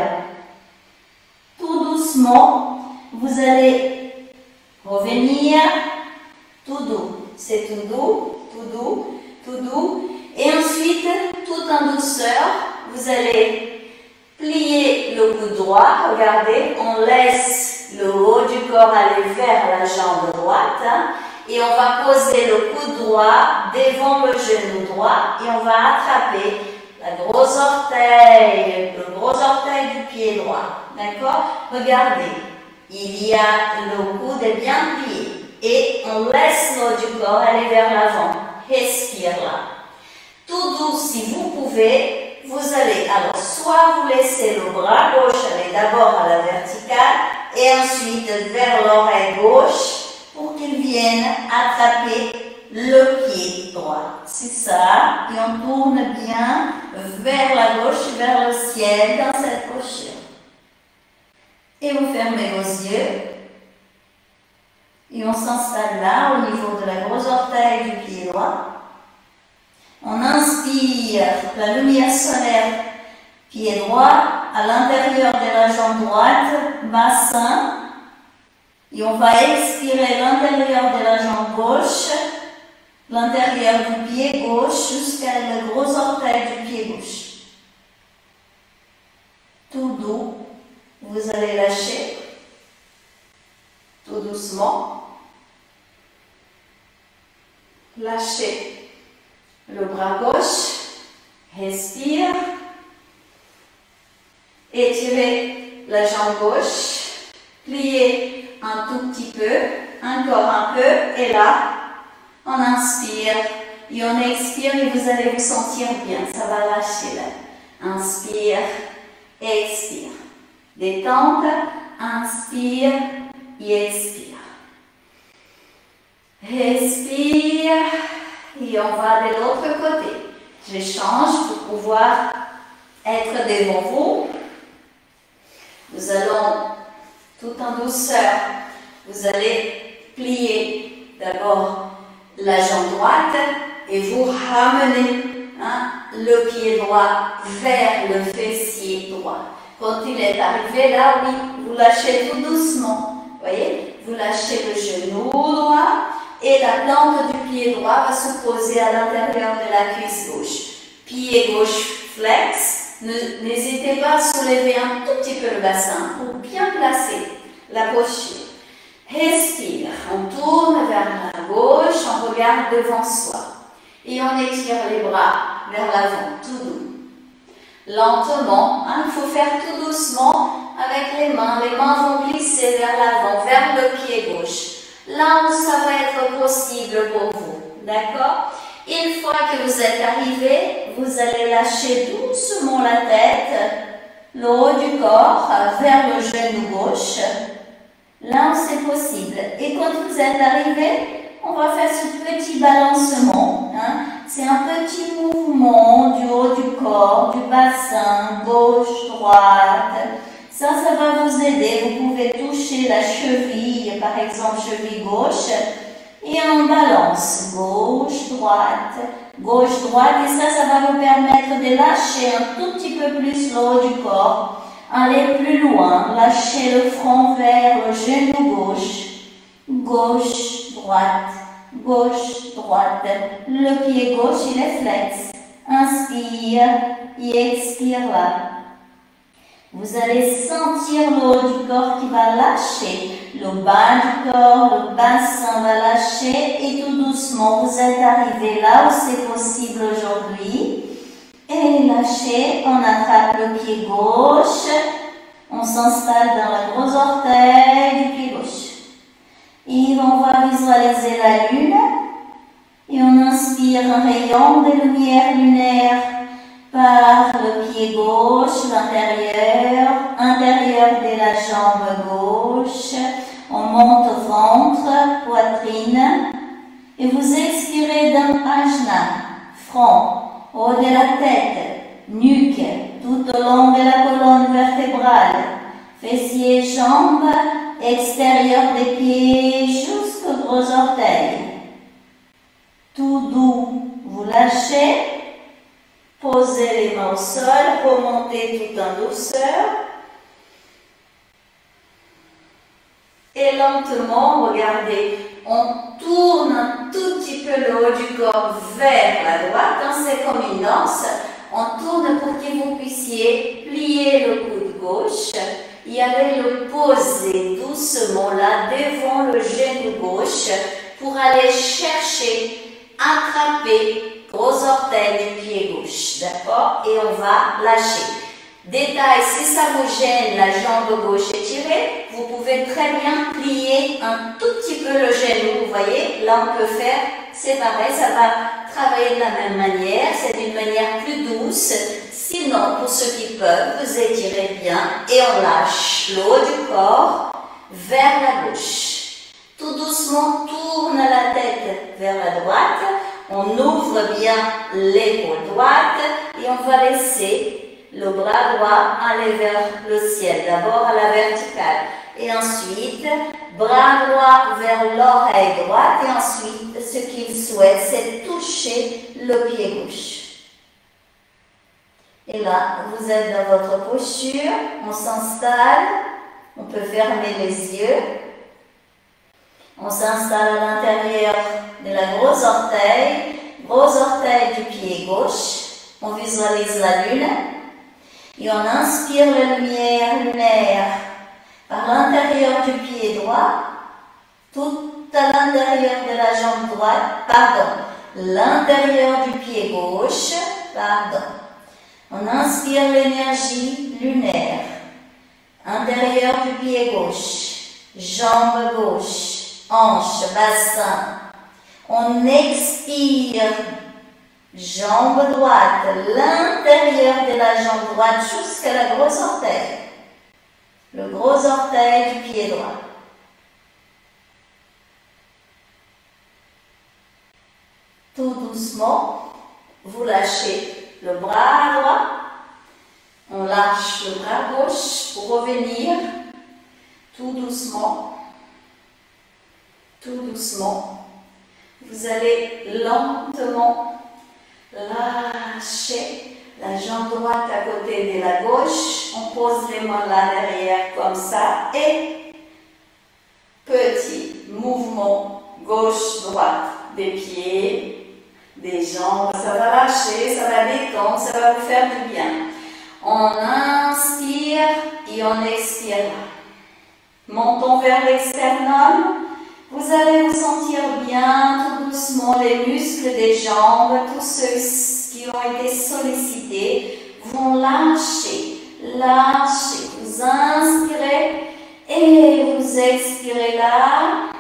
Tout doucement, vous allez revenir tout doux. C'est tout doux, tout doux, tout doux. Et ensuite, tout en douceur, vous allez plier le coude droit. Regardez, on laisse le haut du corps aller vers la jambe droite. Et on va poser le coude droit devant le genou droit. Et on va attraper le gros orteil du pied droit. D'accord? Regardez, il y a le coude est bien plié. Et on laisse le haut du corps aller vers l'avant. Respire là. Tout doux, si vous pouvez, vous allez, alors soit vous laissez le bras gauche aller d'abord à la verticale et ensuite vers l'oreille gauche pour qu'il vienne attraper le pied droit. C'est ça, et on tourne bien vers la gauche, vers le ciel dans cette posture. Et vous fermez vos yeux et on s'installe là au niveau de la grosse orteil du pied droit. On inspire la lumière solaire, pied droit, à l'intérieur de la jambe droite, bassin. Et on va expirer l'intérieur de la jambe gauche, l'intérieur du pied gauche jusqu'à le gros orteil du pied gauche. Tout doux, vous allez lâcher, tout doucement. Lâchez le bras gauche, respire, étirez la jambe gauche, pliez un tout petit peu, encore un peu, et là, on inspire et on expire et vous allez vous sentir bien, ça va lâcher là. Inspire, expire. Détente, inspire et expire. Respire. Et on va de l'autre côté. Je change pour pouvoir être devant vous. Nous allons, tout en douceur, vous allez plier d'abord la jambe droite et vous ramenez le pied droit vers le fessier droit. Quand il est arrivé là, oui, vous lâchez tout doucement. Voyez, vous lâchez le genou droit. Et la plante du pied droit va se poser à l'intérieur de la cuisse gauche. Pied gauche flex. N'hésitez pas à soulever un tout petit peu le bassin pour bien placer la posture. Respire. On tourne vers la gauche, on regarde devant soi. Et on étire les bras vers l'avant, tout doux. Lentement, il faut faire tout doucement avec les mains. Les mains vont glisser vers l'avant, vers le pied gauche. Là où ça va être possible pour vous, d'accord? Une fois que vous êtes arrivé, vous allez lâcher doucement la tête, le haut du corps vers le genou gauche, là où c'est possible. Et quand vous êtes arrivé, on va faire ce petit balancement. C'est un petit mouvement du haut du corps, du bassin, gauche, droite. Ça va vous aider. Vous pouvez toucher la cheville, par exemple, cheville gauche, et on balance gauche, droite, et ça va vous permettre de lâcher un tout petit peu plus le haut du corps, aller plus loin, lâcher le front vers le genou gauche, droite, le pied gauche, il est flex. Inspire et expire là. Vous allez sentir le haut du corps qui va lâcher, le bas du corps, le bassin va lâcher et tout doucement, vous êtes arrivé là où c'est possible aujourd'hui. Et lâchez, on attrape le pied gauche, on s'installe dans le gros orteil du pied gauche. Et on va visualiser la lune et on inspire un rayon de lumière lunaire par le pied gauche, intérieur de la jambe gauche. On monte au ventre, poitrine. Et vous expirez d'un ajna, front, haut de la tête, nuque, tout au long de la colonne vertébrale. Fessiers, jambes, extérieur des pieds jusqu'aux gros orteils. Tout doux, vous lâchez. Posez les mains au sol, remontez tout en douceur. Et lentement, regardez, on tourne un tout petit peu le haut du corps vers la droite. C'est comme une danse. On tourne pour que vous puissiez plier le coude gauche et aller le poser doucement là devant le genou gauche pour aller chercher, attraper gros orteil du pied gauche. D'accord? Et on va lâcher. Détail, si ça vous gêne, la jambe gauche étirée, vous pouvez très bien plier un tout petit peu le genou. Vous voyez, là on peut faire, c'est pareil, ça va travailler de la même manière, c'est d'une manière plus douce. Sinon, pour ceux qui peuvent, vous étirez bien et on lâche le haut du corps vers la gauche. Tout doucement, tourne la tête vers la droite, on ouvre bien l'épaule droite et on va laisser le bras droit aller vers le ciel, d'abord à la verticale. Et ensuite, bras droit vers l'oreille droite. Et ensuite, ce qu'il souhaite, c'est toucher le pied gauche. Et là, vous êtes dans votre posture. On s'installe. On peut fermer les yeux. On s'installe à l'intérieur de la grosse orteil. Gros orteil du pied gauche. On visualise la lune. Et on inspire la lumière lunaire par l'intérieur du pied droit, tout à l'intérieur de la jambe droite, l'intérieur du pied gauche, On inspire l'énergie lunaire, intérieur du pied gauche, jambe gauche, hanche, bassin. On expire. Jambe droite, l'intérieur de la jambe droite jusqu'à la grosse orteil. Le gros orteil du pied droit. Tout doucement, vous lâchez le bras droit. On lâche le bras gauche pour revenir. Tout doucement. Tout doucement. Vous allez lentement lâchez la jambe droite à côté de la gauche. On pose les mains là derrière comme ça. Et petit mouvement gauche-droite des pieds, des jambes. Ça va lâcher, ça va détendre, ça va vous faire du bien. On inspire et on expire. Montons vers l'externum. Vous allez vous sentir bien, tout doucement, les muscles des jambes, tous ceux qui ont été sollicités, vont lâcher, lâcher. Vous inspirez et vous expirez là.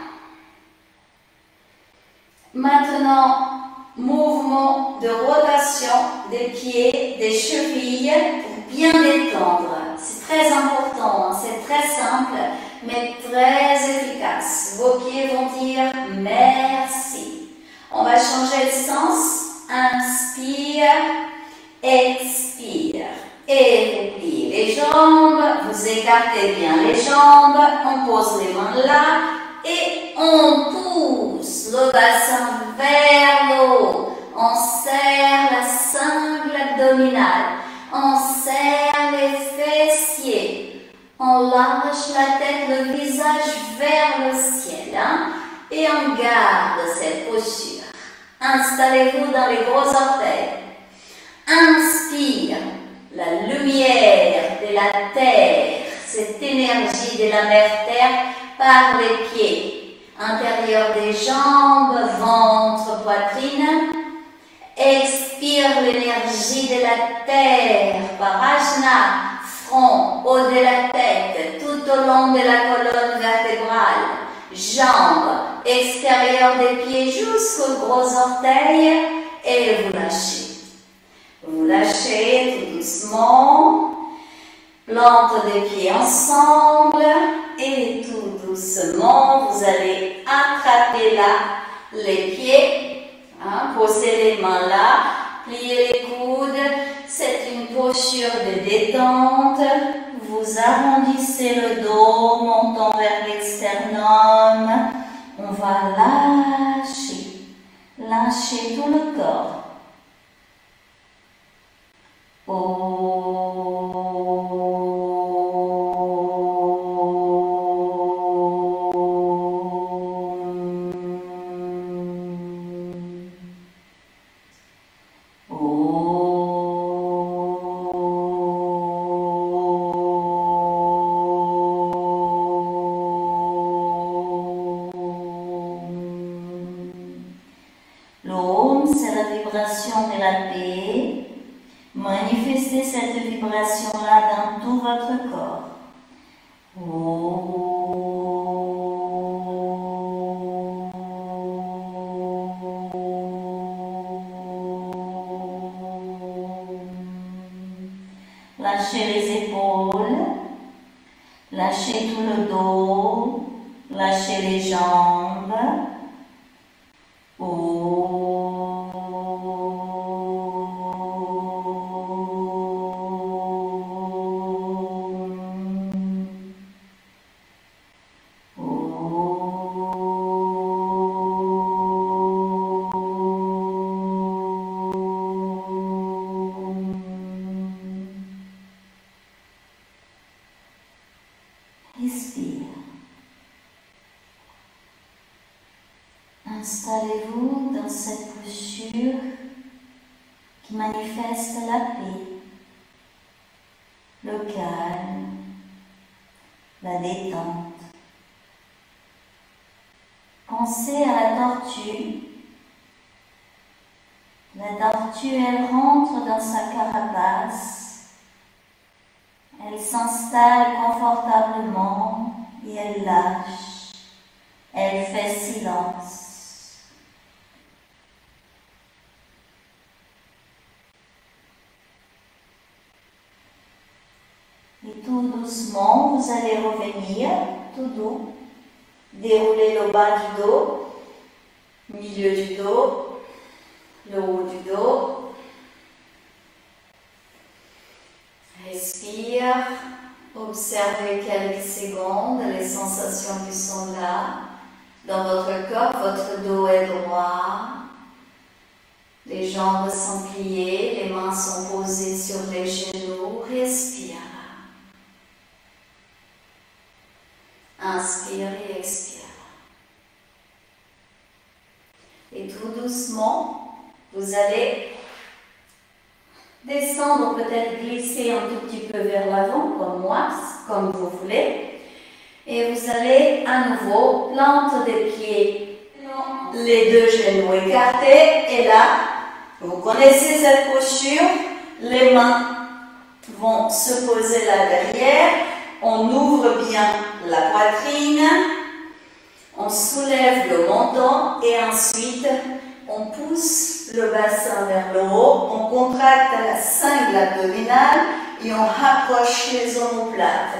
Maintenant, mouvement de rotation des pieds, des chevilles pour bien détendre. C'est très important, c'est très simple, mais très efficace. Vos pieds vont dire merci. On va changer de sens. Inspire, expire. Et vous pliez les jambes, vous écartez bien les jambes, on pose les mains là et on pousse le bassin vers le haut. On serre la sangle abdominale, on serre les fessiers, on lâche la tête, le visage vers le ciel et on garde cette posture. Installez-vous dans les gros orteils. Inspire la lumière de la terre, cette énergie de la mère terre par les pieds. Intérieur des jambes, ventre, poitrine. Expire l'énergie de la terre par ajna, front, haut de la tête, tout au long de la colonne vertébrale. Jambes, extérieur des pieds jusqu'aux gros orteils et vous lâchez. Vous lâchez tout doucement, plante des pieds ensemble et tout doucement, vous allez attraper là les pieds, posez les mains là, pliez les coudes, c'est une posture de détente. Vous arrondissez le dos, montant vers l'externum. On va lâcher tout le corps. L'Om, c'est la vibration de la paix. Manifestez cette vibration-là dans tout votre corps. Lâchez les épaules, lâchez tout le dos, lâchez les jambes. Respire. Installez-vous dans cette posture qui manifeste la paix, le calme, la détente. Pensez à la tortue. La tortue, elle rentre dans sa carapace. Elle s'installe confortablement et elle lâche. Elle fait silence. Et tout doucement, vous allez revenir, tout doux. Déroulez le bas du dos, milieu du dos, le haut du dos. Respire, observez quelques secondes les sensations qui sont là. Dans votre corps, votre dos est droit. Les jambes sont pliées, les mains sont posées sur les genoux. Respire. Inspire et expire. Et tout doucement, vous allez descendre, peut-être glisser un tout petit peu vers l'avant, comme moi, comme vous voulez. Et vous allez à nouveau plante des pieds, les deux genoux écartés. Et là, vous connaissez cette posture, les mains vont se poser là derrière. On ouvre bien la poitrine, on soulève le menton et ensuite on pousse le bassin vers le haut, on contracte la cingle abdominale et on rapproche les omoplates.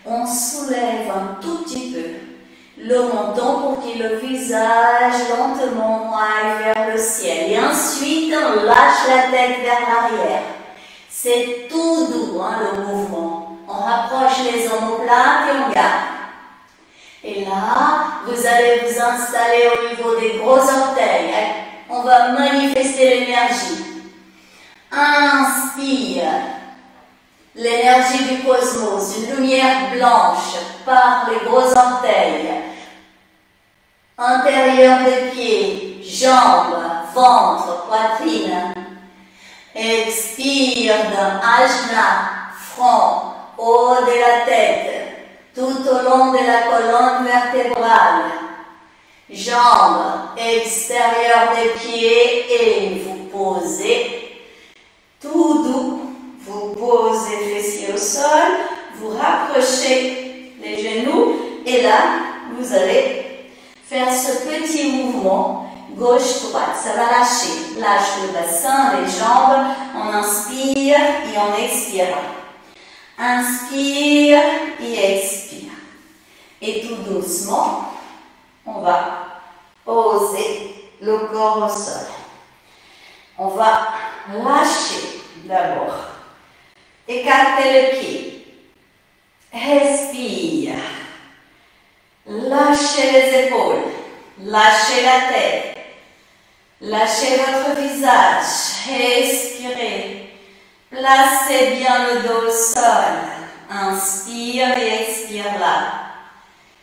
On soulève un tout petit peu le menton pour que le visage lentement aille vers le ciel. Et ensuite, on lâche la tête vers l'arrière. C'est tout doux, le mouvement. On rapproche les omoplates et on garde. Et là, vous allez vous installer au niveau des gros orteils. On va manifester l'énergie. Inspire. L'énergie du cosmos, une lumière blanche par les gros orteils. Intérieur des pieds, jambes, ventre, poitrine. Expire d'un ajna, front, haut de la tête, tout au long de la colonne vertébrale. Jambes, extérieur des pieds et vous posez tout doux. Vous posez les fessiers au sol, vous rapprochez les genoux et là, vous allez faire ce petit mouvement gauche-droite. Ça va lâcher. Lâche le bassin, les jambes. On inspire et on expire. Inspire et expire. Et tout doucement, on va poser le corps au sol. On va lâcher d'abord Écartez les pieds. Respire. Lâchez les épaules. Lâchez la tête. Lâchez votre visage. Expirez. Placez bien le dos au sol. Inspire et expire là.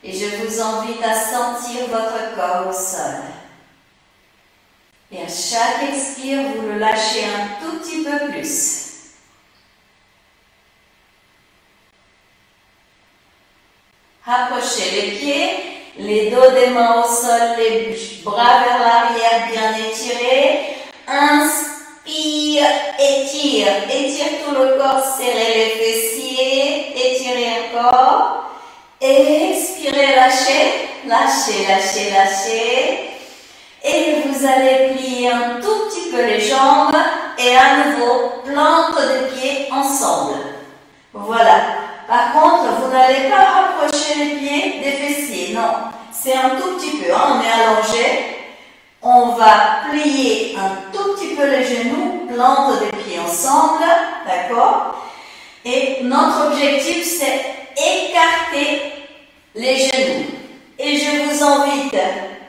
Et je vous invite à sentir votre corps au sol. Et à chaque expire, vous le lâchez un tout petit peu plus. Rapprochez les pieds, les dos des mains au sol, les bras vers l'arrière bien étirés. Inspire, étire. Étire tout le corps, serrez les fessiers, étirez encore. Expirez, lâchez, lâchez, lâchez, lâchez. Et vous allez plier un tout petit peu les jambes et à nouveau, plante des pieds ensemble. Voilà. Par contre, vous n'allez pas rapprocher les pieds des fessiers, non. C'est un tout petit peu, hein, on est allongé. On va plier un tout petit peu les genoux, plante des pieds ensemble, d'accord? Et notre objectif, c'est écarter les genoux. Et je vous invite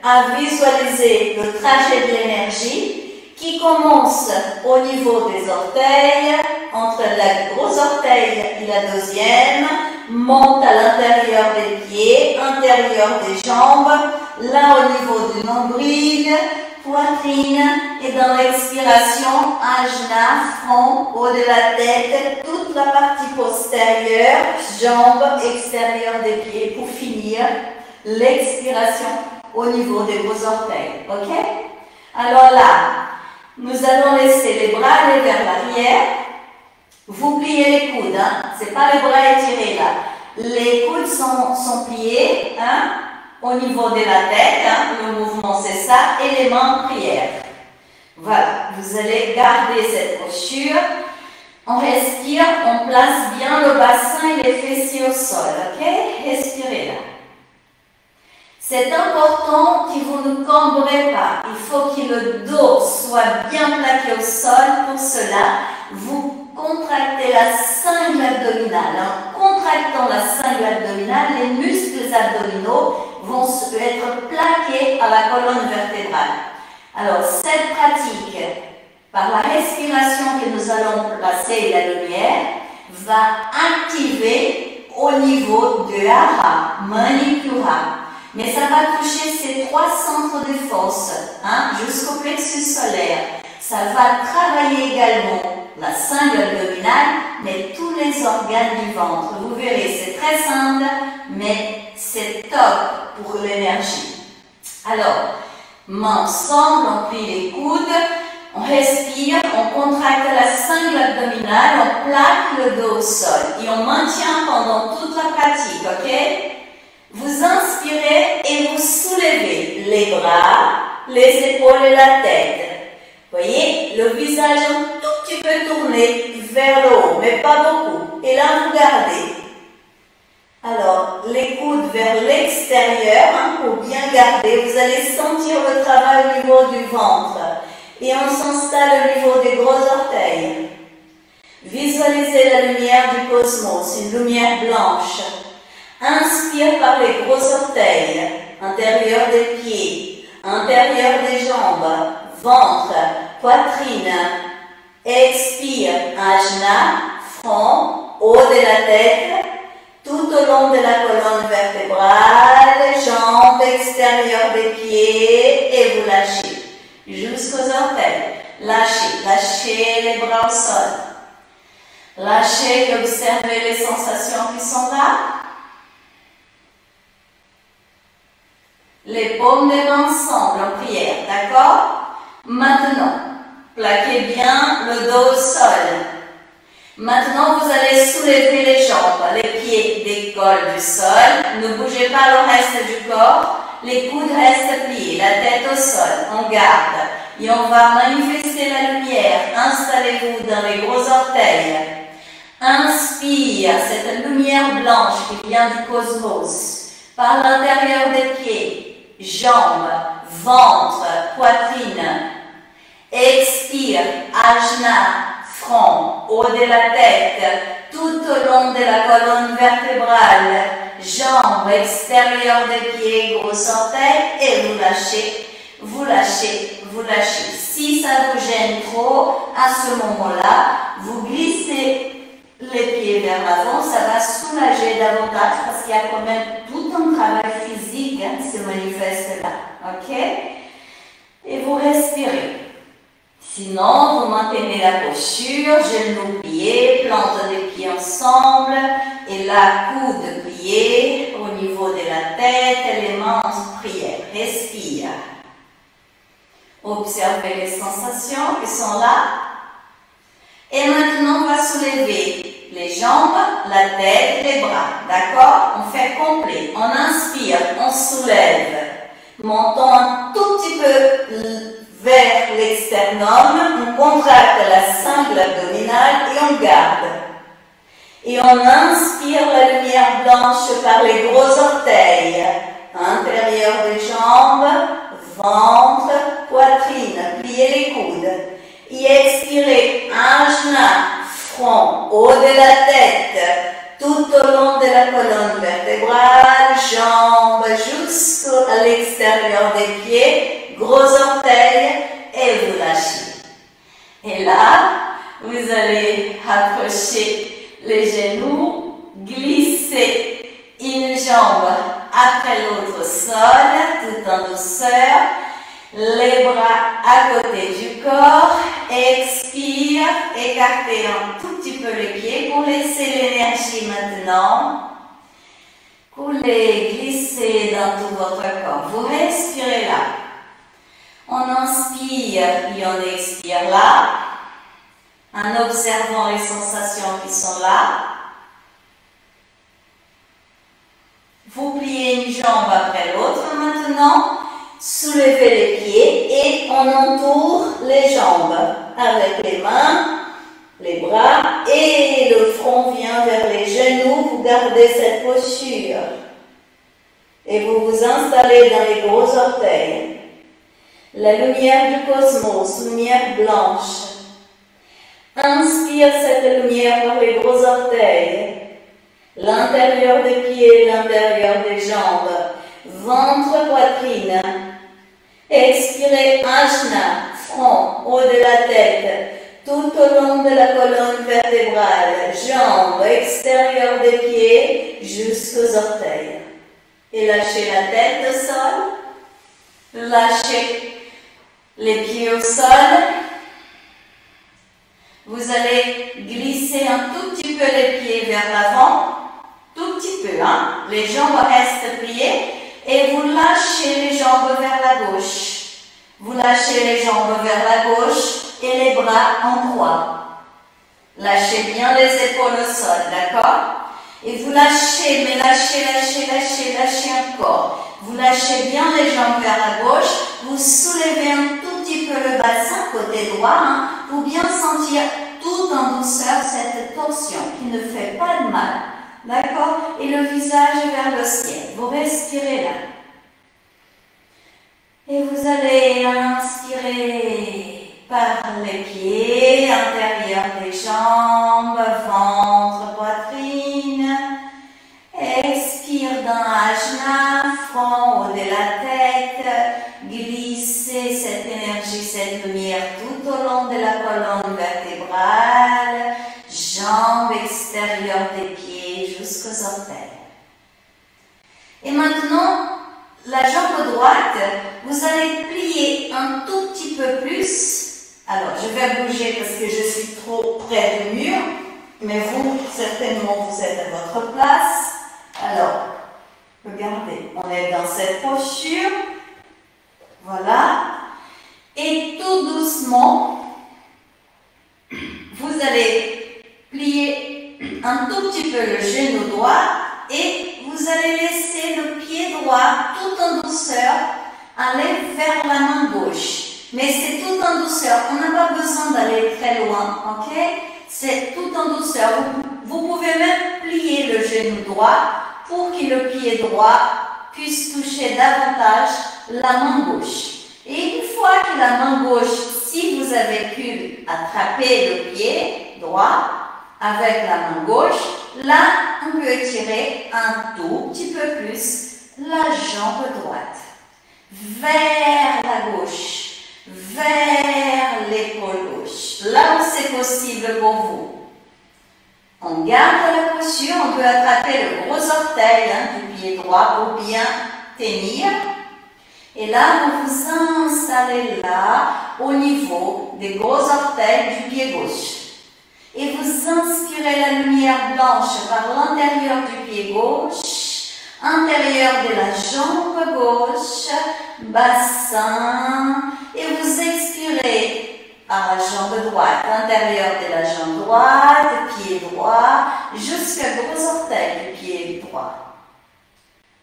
à visualiser le trajet de l'énergie qui commence au niveau des orteils, entre la grosse orteil et la deuxième, monte à l'intérieur des pieds, intérieur des jambes, là au niveau du nombril, poitrine, et dans l'expiration, ajna, front, haut de la tête, toute la partie postérieure, jambes extérieures des pieds pour finir l'expiration au niveau des gros orteils. Ok? Alors là, nous allons laisser les bras aller vers l'arrière. Vous pliez les coudes, hein? Ce n'est pas les bras étirés là. Les coudes sont pliés, hein? Au niveau de la tête, hein? Le mouvement c'est ça, et les mains en prière. Voilà, vous allez garder cette posture. On respire, on place bien le bassin et les fessiers au sol, ok? Respirez là. C'est important que vous ne cambrez pas. Il faut que le dos soit bien plaqué au sol. Pour cela, vous contractez la cingle abdominale. En contractant la cingle abdominale, les muscles abdominaux vont être plaqués à la colonne vertébrale. Alors, cette pratique, par la respiration que nous allons placer la lumière, va activer au niveau de Hara, Manipura. Mais ça va toucher ces trois centres de force, hein, jusqu'au plexus solaire. Ça va travailler également la cingle abdominale, mais tous les organes du ventre. Vous verrez, c'est très simple, mais c'est top pour l'énergie. Alors, mains ensemble, on plie les coudes, on respire, on contracte la cingle abdominale, on plaque le dos au sol et on maintient pendant toute la pratique, ok? Vous inspirez et vous soulevez les bras, les épaules et la tête. Voyez, le visage un tout petit peu tourné vers le haut, mais pas beaucoup. Et là, vous gardez. Alors, les coudes vers l'extérieur, hein, pour bien garder. Vous allez sentir le travail au niveau du ventre. Et on s'installe au niveau des gros orteils. Visualisez la lumière du cosmos, une lumière blanche. Inspire par les gros orteils, intérieur des pieds, intérieur des jambes, ventre, poitrine. Expire, ajna, front, haut de la tête, tout au long de la colonne vertébrale, jambes extérieures des pieds et vous lâchez jusqu'aux orteils. Lâchez, lâchez les bras au sol. Lâchez et observez les sensations qui sont là. Les paumes des mains ensemble en prière, d'accord? Maintenant, plaquez bien le dos au sol. Maintenant, vous allez soulever les jambes, les pieds décollent du sol. Ne bougez pas le reste du corps. Les coudes restent pliés, la tête au sol. On garde. Et on va manifester la lumière. Installez-vous dans les gros orteils. Inspire cette lumière blanche qui vient du cosmos par l'intérieur des pieds. Jambes, ventre, poitrine. Expire, ajna, front, haut de la tête, tout au long de la colonne vertébrale, jambes extérieures des pieds, gros orteils, et vous lâchez, vous lâchez, vous lâchez. Si ça vous gêne trop, à ce moment-là, vous glissez les pieds vers l'avant, ça va soulager davantage parce qu'il y a quand même tout un travail physique qui se manifeste là. Ok? Et vous respirez. Sinon, vous maintenez la posture, genoux pliés, plantes des pieds ensemble, et la coude pliée au niveau de la tête, et les mains en prière. Respire. Observez les sensations qui sont là. Et maintenant, on va soulever les jambes, la tête, les bras. D'accord? On fait complet. On inspire, on soulève. Montons un tout petit peu vers l'externum. On contracte la sangle abdominale et on garde. Et on inspire la lumière blanche par les gros orteils. Intérieur des jambes, ventre, poitrine. Pliez les coudes. Et expirez, ajna, front, haut de la tête, tout au long de la colonne vertébrale, jambes jusqu'à l'extérieur des pieds, gros orteils, et vous lâchez. Et là, vous allez approcher les genoux, glisser une jambe après l'autre au sol, tout en douceur. Les bras à côté du corps, expire, écartez un tout petit peu les pieds pour laisser l'énergie maintenant couler, glisser dans tout votre corps. Vous respirez là. On inspire puis on expire là, en observant les sensations qui sont là. Vous pliez une jambe après l'autre maintenant. Soulevez les pieds et on entoure les jambes avec les mains, les bras et le front vient vers les genoux. Vous gardez cette posture et vous vous installez dans les gros orteils. La lumière du cosmos, lumière blanche. Inspire cette lumière par les gros orteils, l'intérieur des pieds, l'intérieur des jambes, ventre, poitrine. Expirez, ajna, front, haut de la tête, tout au long de la colonne vertébrale, jambes, extérieur des pieds, jusqu'aux orteils. Et lâchez la tête au sol, lâchez les pieds au sol. Vous allez glisser un tout petit peu les pieds vers l'avant, tout petit peu, hein? Les jambes restent pliées. Et vous lâchez les jambes vers la gauche. Vous lâchez les jambes vers la gauche et les bras en croix. Lâchez bien les épaules au sol, d'accord? Et vous lâchez, mais lâchez, lâchez, lâchez, lâchez encore. Vous lâchez bien les jambes vers la gauche. Vous soulevez un tout petit peu le bassin, côté droit, hein, pour bien sentir tout en douceur cette torsion qui ne fait pas de mal. D'accord? Et le visage vers le ciel. Vous respirez là. Et vous allez inspirer par les pieds, intérieur des jambes, ventre, poitrine. Expire dans ajna, front, haut de la tête. Glissez cette énergie, cette lumière tout au long de la colonne vertébrale. Jambes extérieures des pieds jusqu'aux orteils. Et maintenant, la jambe droite, vous allez plier un tout petit peu plus. Alors, je vais bouger parce que je suis trop près du mur, mais vous, certainement, vous êtes à votre place. Alors, regardez, on est dans cette posture. Voilà. Et tout doucement, vous allez plier un tout petit peu le genou droit et vous allez laisser le pied droit tout en douceur aller vers la main gauche. Mais c'est tout en douceur, on n'a pas besoin d'aller très loin, ok? C'est tout en douceur. Vous pouvez même plier le genou droit pour que le pied droit puisse toucher davantage la main gauche. Et une fois que la main gauche si vous avez pu attraper le pied droit avec la main gauche, là, on peut étirer un tout petit peu plus la jambe droite vers la gauche, vers l'épaule gauche. Là où c'est possible pour vous. On garde la posture, on peut attraper le gros orteil du pied droit pour bien tenir. Et là, vous vous installez là, au niveau des gros orteils du pied gauche. Et vous inspirez la lumière blanche par l'intérieur du pied gauche, intérieur de la jambe gauche, bassin, et vous expirez par la jambe droite, intérieur de la jambe droite, pied droit, jusqu'au gros orteil du pied droit.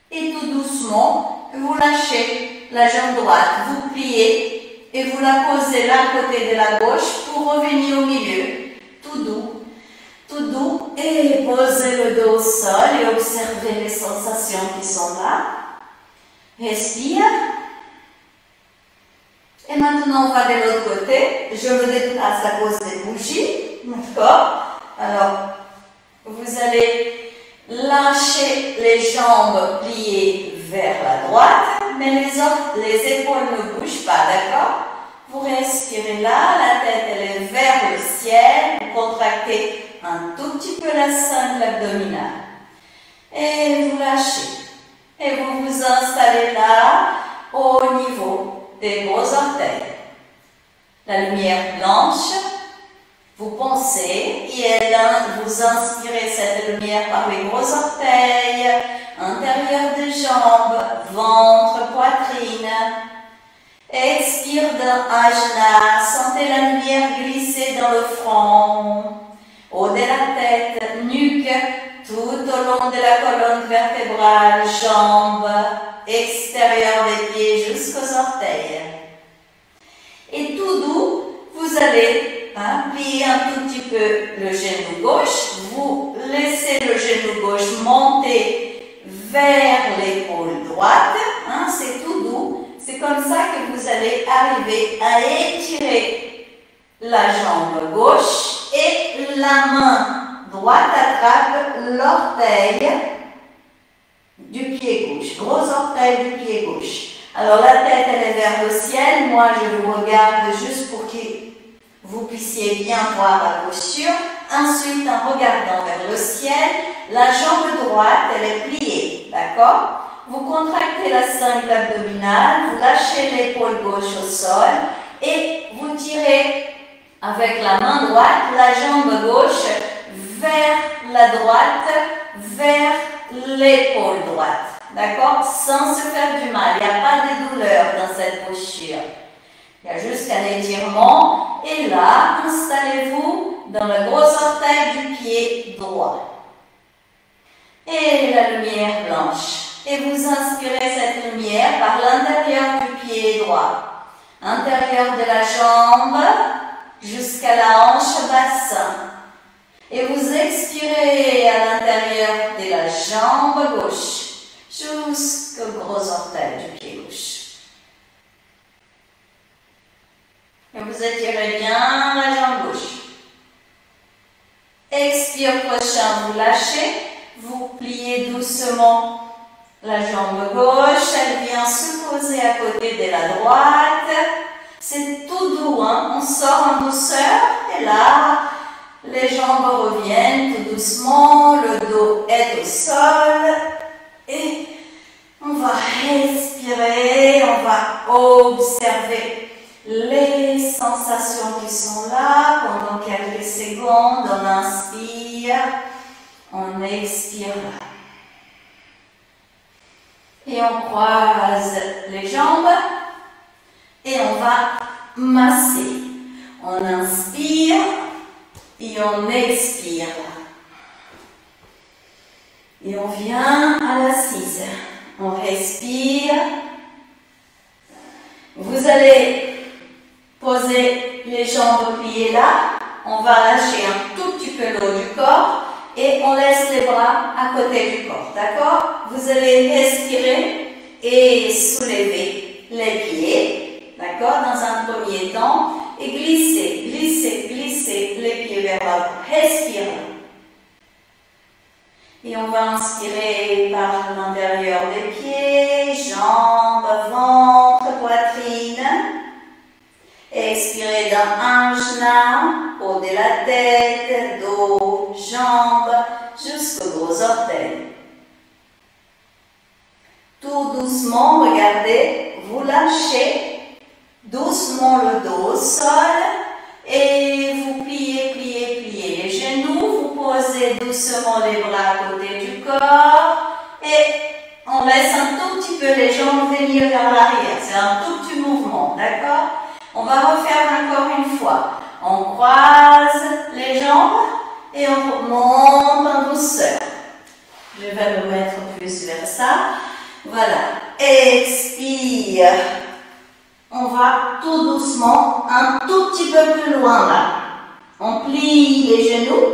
Et tout doucement, vous lâchez la jambe droite, vous pliez et vous la posez là à côté de la gauche pour revenir au milieu. Tout doux, et posez le dos au sol et observez les sensations qui sont là. Respire. Et maintenant, on va de l'autre côté. Je me déplace à cause des bougies. D'accord? Alors, vous allez lâcher les jambes pliées vers la droite, mais les épaules ne bougent pas, d'accord? Vous respirez là, la tête elle est vers le ciel, vous contractez un tout petit peu la sangle abdominale. Et vous lâchez. Et vous vous installez là, au niveau des gros orteils. La lumière blanche, vous pensez, et vous inspirez cette lumière par les gros orteils, intérieur des jambes, ventre, poitrine. Expire d'un ajna, sentez la lumière glisser dans le front, haut de la tête, nuque, tout au long de la colonne vertébrale, jambes, extérieur des pieds jusqu'aux orteils. Et tout doux, vous allez plier un tout petit peu le genou gauche, vous laissez le genou gauche monter vers l'épaule droite, c'est tout doux. C'est comme ça que vous allez arriver à étirer la jambe gauche et la main droite attrape l'orteil du pied gauche, gros orteil du pied gauche. Alors la tête elle est vers le ciel, moi je vous regarde juste pour que vous puissiez bien voir la posture. Ensuite, en regardant vers le ciel, la jambe droite elle est pliée, d'accord? Vous contractez la sangle abdominale, vous lâchez l'épaule gauche au sol et vous tirez avec la main droite la jambe gauche vers la droite, vers l'épaule droite. D'accord? Sans se faire du mal. Il n'y a pas de douleur dans cette posture. Il y a juste un étirement. Et là, installez-vous dans le gros orteil du pied droit. Et la lumière blanche. Et vous inspirez cette lumière par l'intérieur du pied droit, intérieur de la jambe jusqu'à la hanche bassin. Et vous expirez à l'intérieur de la jambe gauche jusqu'au gros orteil du pied gauche. Et vous étirez bien la jambe gauche. Expire prochain, vous lâchez, vous pliez doucement. La jambe gauche, elle vient se poser à côté de la droite. C'est tout doux, on sort en douceur. Et là, les jambes reviennent tout doucement. Le dos est au sol. Et on va respirer, on va observer les sensations qui sont là. Pendant quelques secondes, on inspire, on expire là. Et on croise les jambes et on va masser. On inspire et on expire. Et on vient à l'assise. On respire. Vous allez poser les jambes pliées là. On va lâcher un tout petit peu le haut du corps. Et on laisse les bras à côté du corps, d'accord? Vous allez respirer et soulever les pieds, d'accord? Dans un premier temps. et glissez, glissez, glissez les pieds vers l'avant. Respirez. Et on va inspirer par l'intérieur des pieds, jambes, ventre, poitrine. Expirez dans Anjna, haut de la tête, dos, jambes, jusqu'aux gros orteils. Tout doucement, regardez, vous lâchez doucement le dos au sol et vous pliez, pliez, pliez les genoux. Vous posez doucement les bras à côté du corps et on laisse un tout petit peu les jambes venir vers l'arrière. C'est un tout petit mouvement, d'accord? On va refaire encore une fois. On croise les jambes et on remonte en douceur. Je vais me mettre plus vers ça. Voilà. Expire. On va tout doucement, un tout petit peu plus loin là. On plie les genoux.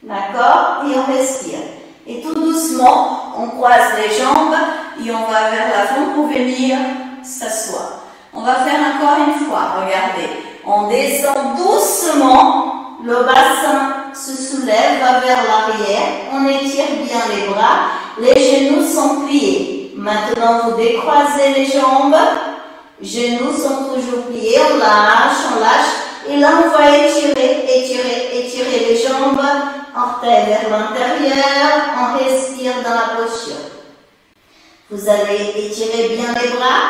D'accord? Et on respire. Et tout doucement, on croise les jambes et on va vers l'avant pour venir s'asseoir. On va faire encore une fois, regardez. On descend doucement, le bassin se soulève, va vers l'arrière, on étire bien les bras, les genoux sont pliés. Maintenant, vous décroisez les jambes, genoux sont toujours pliés, on lâche, et là on va étirer, étirer, étirer les jambes, orteils vers l'intérieur, on respire dans la posture. Vous allez étirer bien les bras.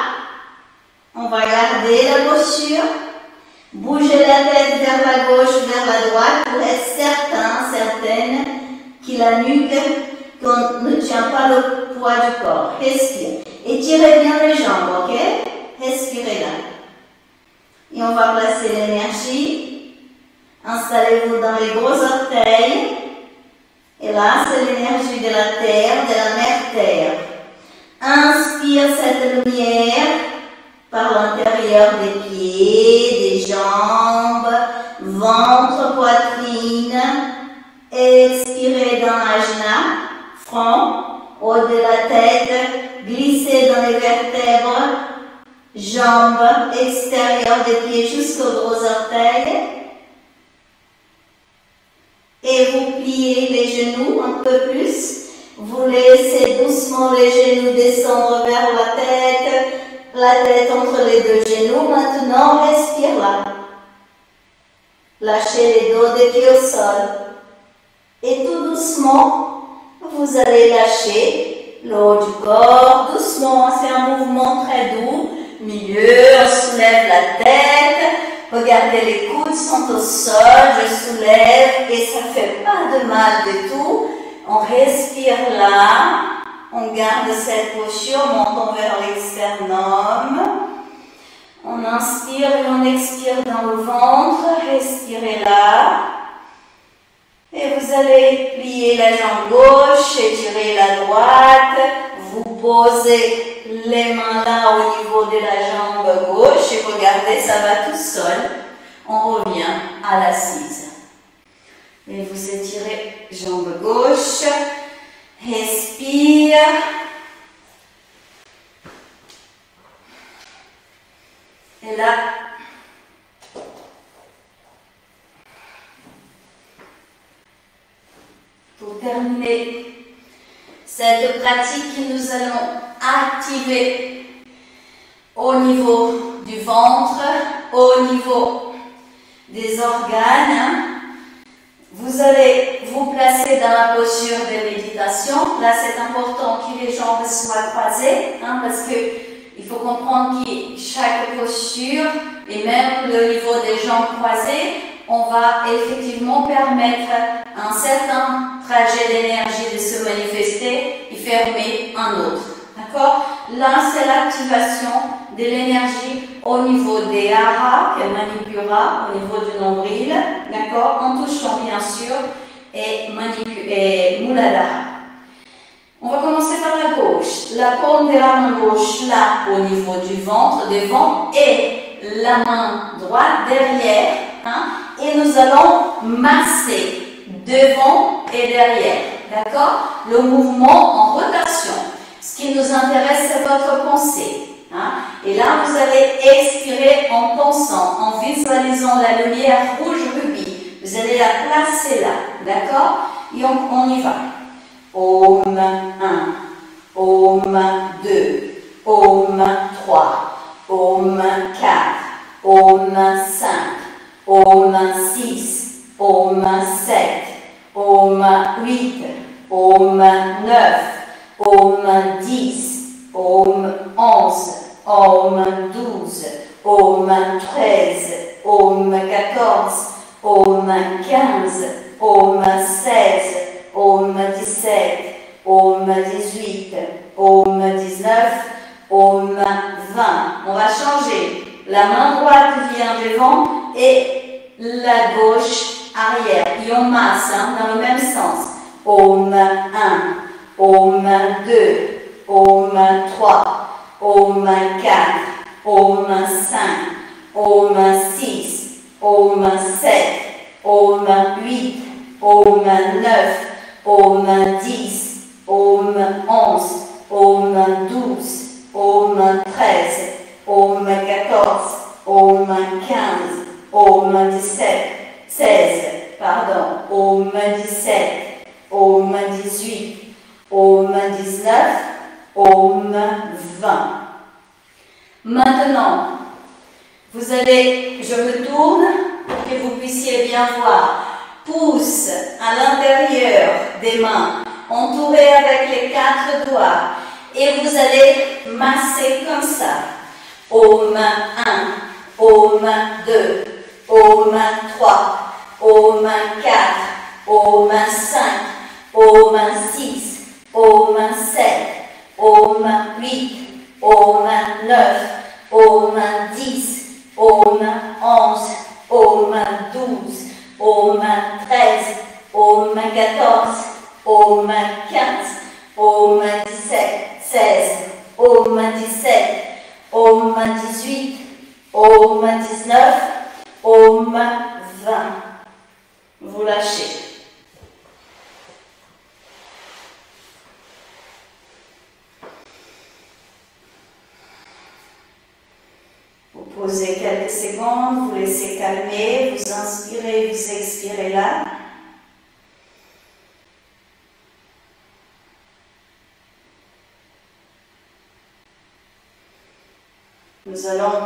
On va garder la posture, bouger la tête vers la gauche, vers la droite pour être certaine que la nuque ne tient pas le poids du corps. Respire. Étirez bien les jambes, ok? Respirez là. Et on va placer l'énergie. Installez-vous dans les gros orteils. Et là, c'est l'énergie de la terre, de la mère terre. Inspire cette lumière par l'intérieur des pieds, des jambes, ventre, poitrine. Expirez dans l'ajna, front, haut de la tête, glissez dans les vertèbres, jambes extérieures des pieds jusqu'aux gros orteils. Et vous pliez les genoux un peu plus. Vous laissez doucement les genoux descendre vers la tête entre les deux genoux. Maintenant, respire là. Lâchez les dos des pieds au sol. Et tout doucement, vous allez lâcher le haut du corps. Doucement, c'est un mouvement très doux. Milieu, on soulève la tête. Regardez, les coudes sont au sol. Je soulève et ça ne fait pas de mal du tout. On respire là. On garde cette posture, montons vers l'externum. On inspire et on expire dans le ventre. Respirez là. Et vous allez plier la jambe gauche, étirer la droite. Vous posez les mains là au niveau de la jambe gauche. Et regardez, ça va tout seul. On revient à l'assise. Et vous étirez jambe gauche. Respire. Et là, pour terminer cette pratique, nous allons activer au niveau du ventre, au niveau des organes. Vous allez vous placer dans la posture de méditation. Là, c'est important que les jambes soient croisées, parce qu'il faut comprendre que chaque posture, et même le niveau des jambes croisées, on va effectivement permettre à un certain trajet d'énergie de se manifester et fermer un autre. D'accord? Là, c'est l'activation de l'énergie au niveau des haras, qu'elle manipulera au niveau du nombril, d'accord, en touchant bien sûr, et Muladhara. On va commencer par la gauche. La paume de la main gauche, là, au niveau du ventre, devant, et la main droite derrière. Et nous allons masser devant et derrière. D'accord? Le mouvement en rotation. Ce qui nous intéresse, c'est votre pensée. Hein? Et là, vous allez expirer en pensant, en visualisant la lumière rouge rubis. Vous allez la placer là, d'accord? Et on y va. Om 1, Om 2, Om 3, Om 4, Om 5, Om 6, Om 7, Om 8, Om 9, Om 10, Om 11, Om 12, Om 13, Om 14, Om 15, Om 16, Om 17, Om 18, Om 19, Om 20. On va changer. La main droite vient devant et la gauche arrière. Et on masse dans le même sens. Om 1, Om 2, Om 3, Om 4, Om 5, Om 6, Om 7, Om 8, Om 9, Om 10, Om 11, Om 12, Om 13, Om 14, Om 15, Om 16, Om 17, Om 18, Om 19, Om 20. Maintenant, vous allez, je me tourne pour que vous puissiez bien voir, pouce à l'intérieur des mains, entouré avec les 4 doigts, et vous allez masser comme ça. Om 1, Om 2, Om 3, Om 4, Om 5, Om 6, Om 7, Om 8, Om 9, Om 10, Om 11, Om 12, Om 13, Om 14, Om 15, Om 16, Om 17, Om 18, Om 19, Om 20. Vous lâchez. Vous posez quelques secondes, vous laissez calmer, vous inspirez, vous expirez là. Nous allons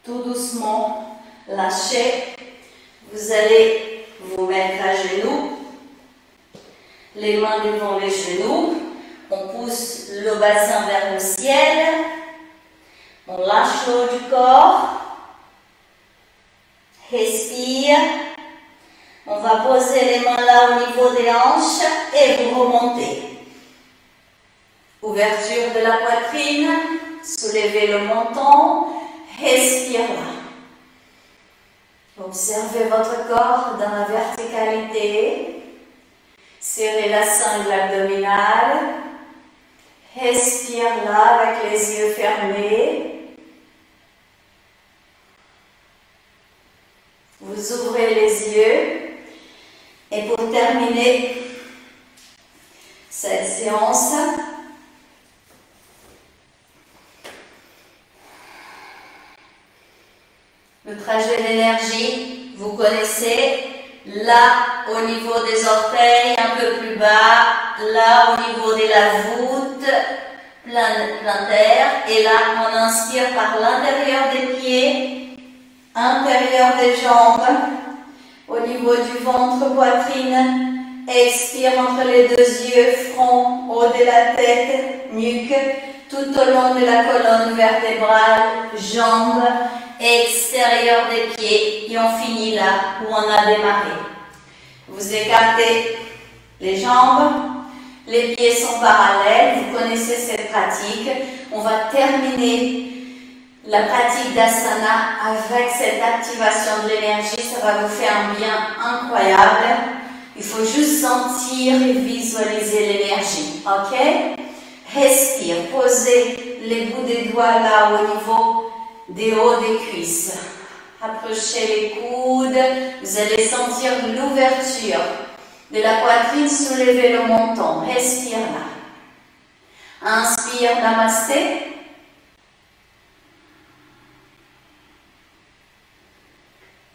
tout doucement lâcher. Vous allez vous mettre à genoux, les mains devant les genoux. On pousse le bassin vers le ciel. On lâche l'eau du corps. Respire. On va poser les mains là au niveau des hanches et vous remontez. Ouverture de la poitrine. Soulevez le menton, respirez. Observez votre corps dans la verticalité. Serrez la sangle abdominale. Respire là avec les yeux fermés. Vous ouvrez les yeux. Et pour terminer cette séance, le trajet d'énergie, vous connaissez, là au niveau des orteils, un peu plus bas, là au niveau de la voûte plantaire, et là on inspire par l'intérieur des pieds, intérieur des jambes, au niveau du ventre, poitrine, expire entre les 2 yeux, front, haut de la tête, nuque, tout au long de la colonne vertébrale, jambes, extérieur des pieds, et on finit là où on a démarré. Vous écartez les jambes, les pieds sont parallèles, vous connaissez cette pratique. On va terminer la pratique d'asana avec cette activation de l'énergie, ça va vous faire un bien incroyable. Il faut juste sentir et visualiser l'énergie, ok? Respire, posez les bouts des doigts là au niveau des hauts des cuisses. Approchez les coudes, vous allez sentir l'ouverture de la poitrine, soulevez le menton, respire là. Inspire, Namasté.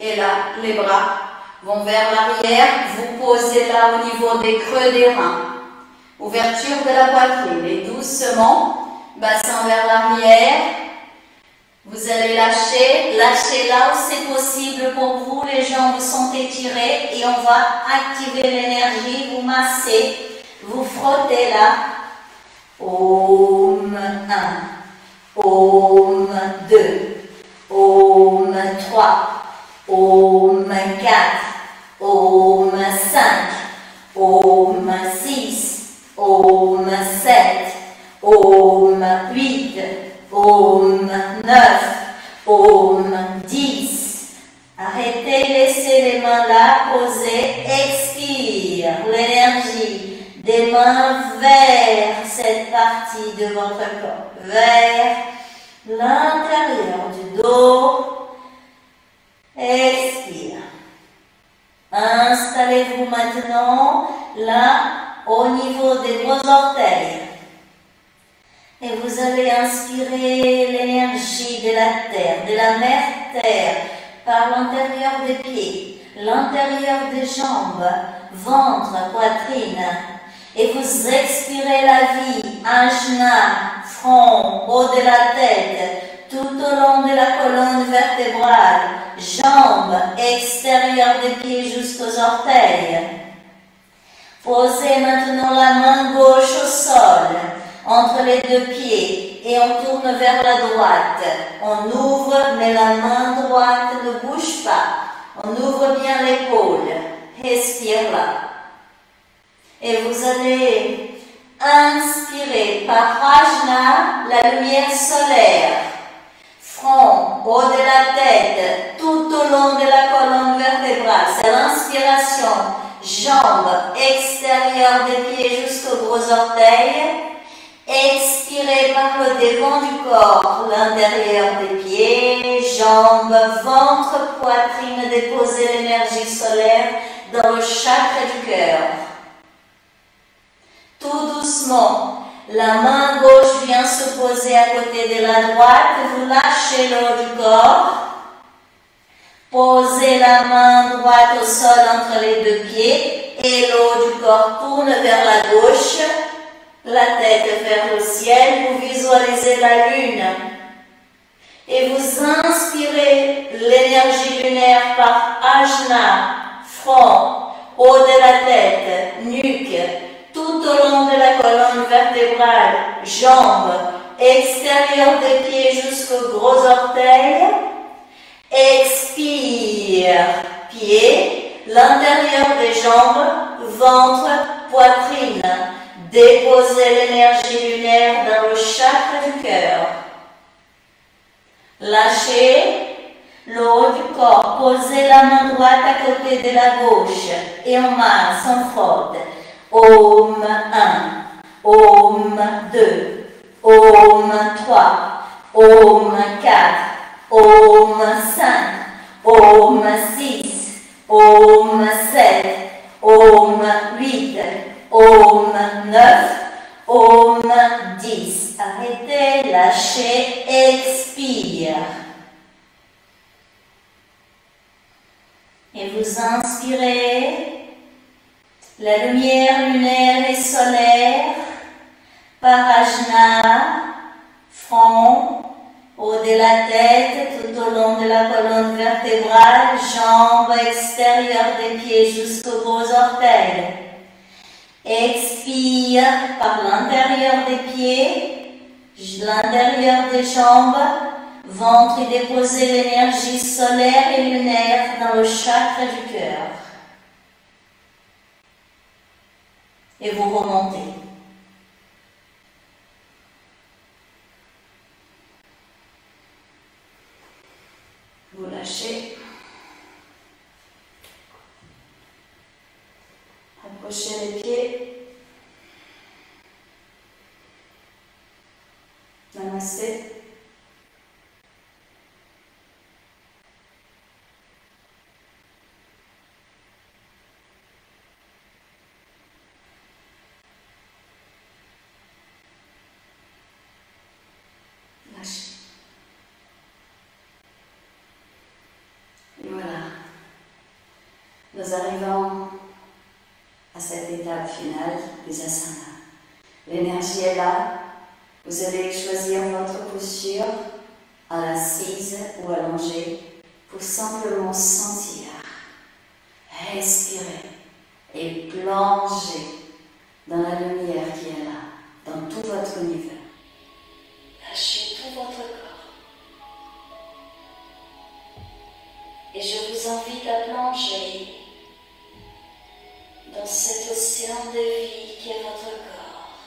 Et là, les bras vont vers l'arrière. Vous posez là au niveau des creux des reins. Ouverture de la poitrine. Et doucement, bassin vers l'arrière. Vous allez lâcher. Lâchez là où c'est possible pour vous. Les jambes sont étirées. Et on va activer l'énergie. Vous massez. Vous frottez là. Om 1. Om 2. Om 3. Om 4, Om 5, Om 6, Om 7, Om 8, Om 9, Om 10. Arrêtez, laissez les mains là, posez, expire l'énergie des mains vers cette partie de votre corps, vers l'intérieur du dos. Expire. Installez-vous maintenant là au niveau des gros orteils. Et vous allez inspirer l'énergie de la terre, de la mère terre, par l'intérieur des pieds, l'intérieur des jambes, ventre, poitrine. Et vous expirez la vie, ajna, front, haut de la tête, tout au long de la colonne vertébrale, jambes, extérieur des pieds jusqu'aux orteils. Posez maintenant la main gauche au sol, entre les deux pieds, et on tourne vers la droite. On ouvre, mais la main droite ne bouge pas. On ouvre bien l'épaule. Respire là. Et vous allez inspirer par Prajna la lumière solaire. Front, haut de la tête, tout au long de la colonne vertébrale. C'est l'inspiration. Jambes, extérieur des pieds jusqu'aux gros orteils. Expirez par le devant du corps, l'intérieur des pieds, jambes, ventre, poitrine. Déposez l'énergie solaire dans le chakra du cœur. Tout doucement, la main gauche vient se poser à côté de la droite. Vous lâchez le haut du corps. Posez la main droite au sol entre les deux pieds et le haut du corps tourne vers la gauche. La tête vers le ciel. Vous visualisez la lune. Et vous inspirez l'énergie lunaire par Ajna, front, haut de la tête, nuque, tout au long de la colonne vertébrale, jambes, extérieur des pieds jusqu'aux gros orteils. Expire, pieds, l'intérieur des jambes, ventre, poitrine. Déposez l'énergie lunaire dans le chakra du cœur. Lâchez le haut du corps. Posez la main droite à côté de la gauche. Et on masse, on frotte. Om 1, Om 2, Om 3, Om 4, Om 5, Om 6, Om 7, Om 8, Om 9, Om 10. Arrêtez, lâchez, expire. Et vous inspirez la lumière lunaire et solaire par Ajna, front, haut de la tête, tout au long de la colonne vertébrale, jambes extérieures des pieds jusqu'aux gros orteils. Expire par l'intérieur des pieds, l'intérieur des jambes, ventre et déposez l'énergie solaire et lunaire dans le chakra du cœur. Et vous remontez. Vous lâchez. Approchez les pieds. Namasté. Nous arrivons à cette étape finale des asanas. L'énergie est là. Vous allez choisir votre posture à l'assise ou allongée pour simplement sentir, respirer et plonger dans la lumière qui est là, dans tout votre univers. Lâchez tout votre corps. Et je vous invite à plonger dans cet océan de vie qui est votre corps.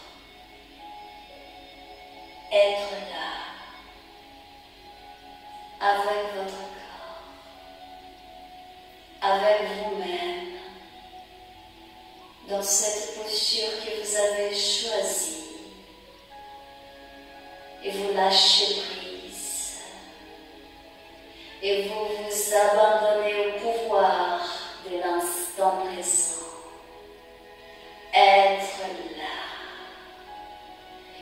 Être là, avec votre corps, avec vous-même, dans cette posture que vous avez choisie. Et vous lâchez prise. Et vous vous abandonnez au pouvoir de l'instant présent. Être là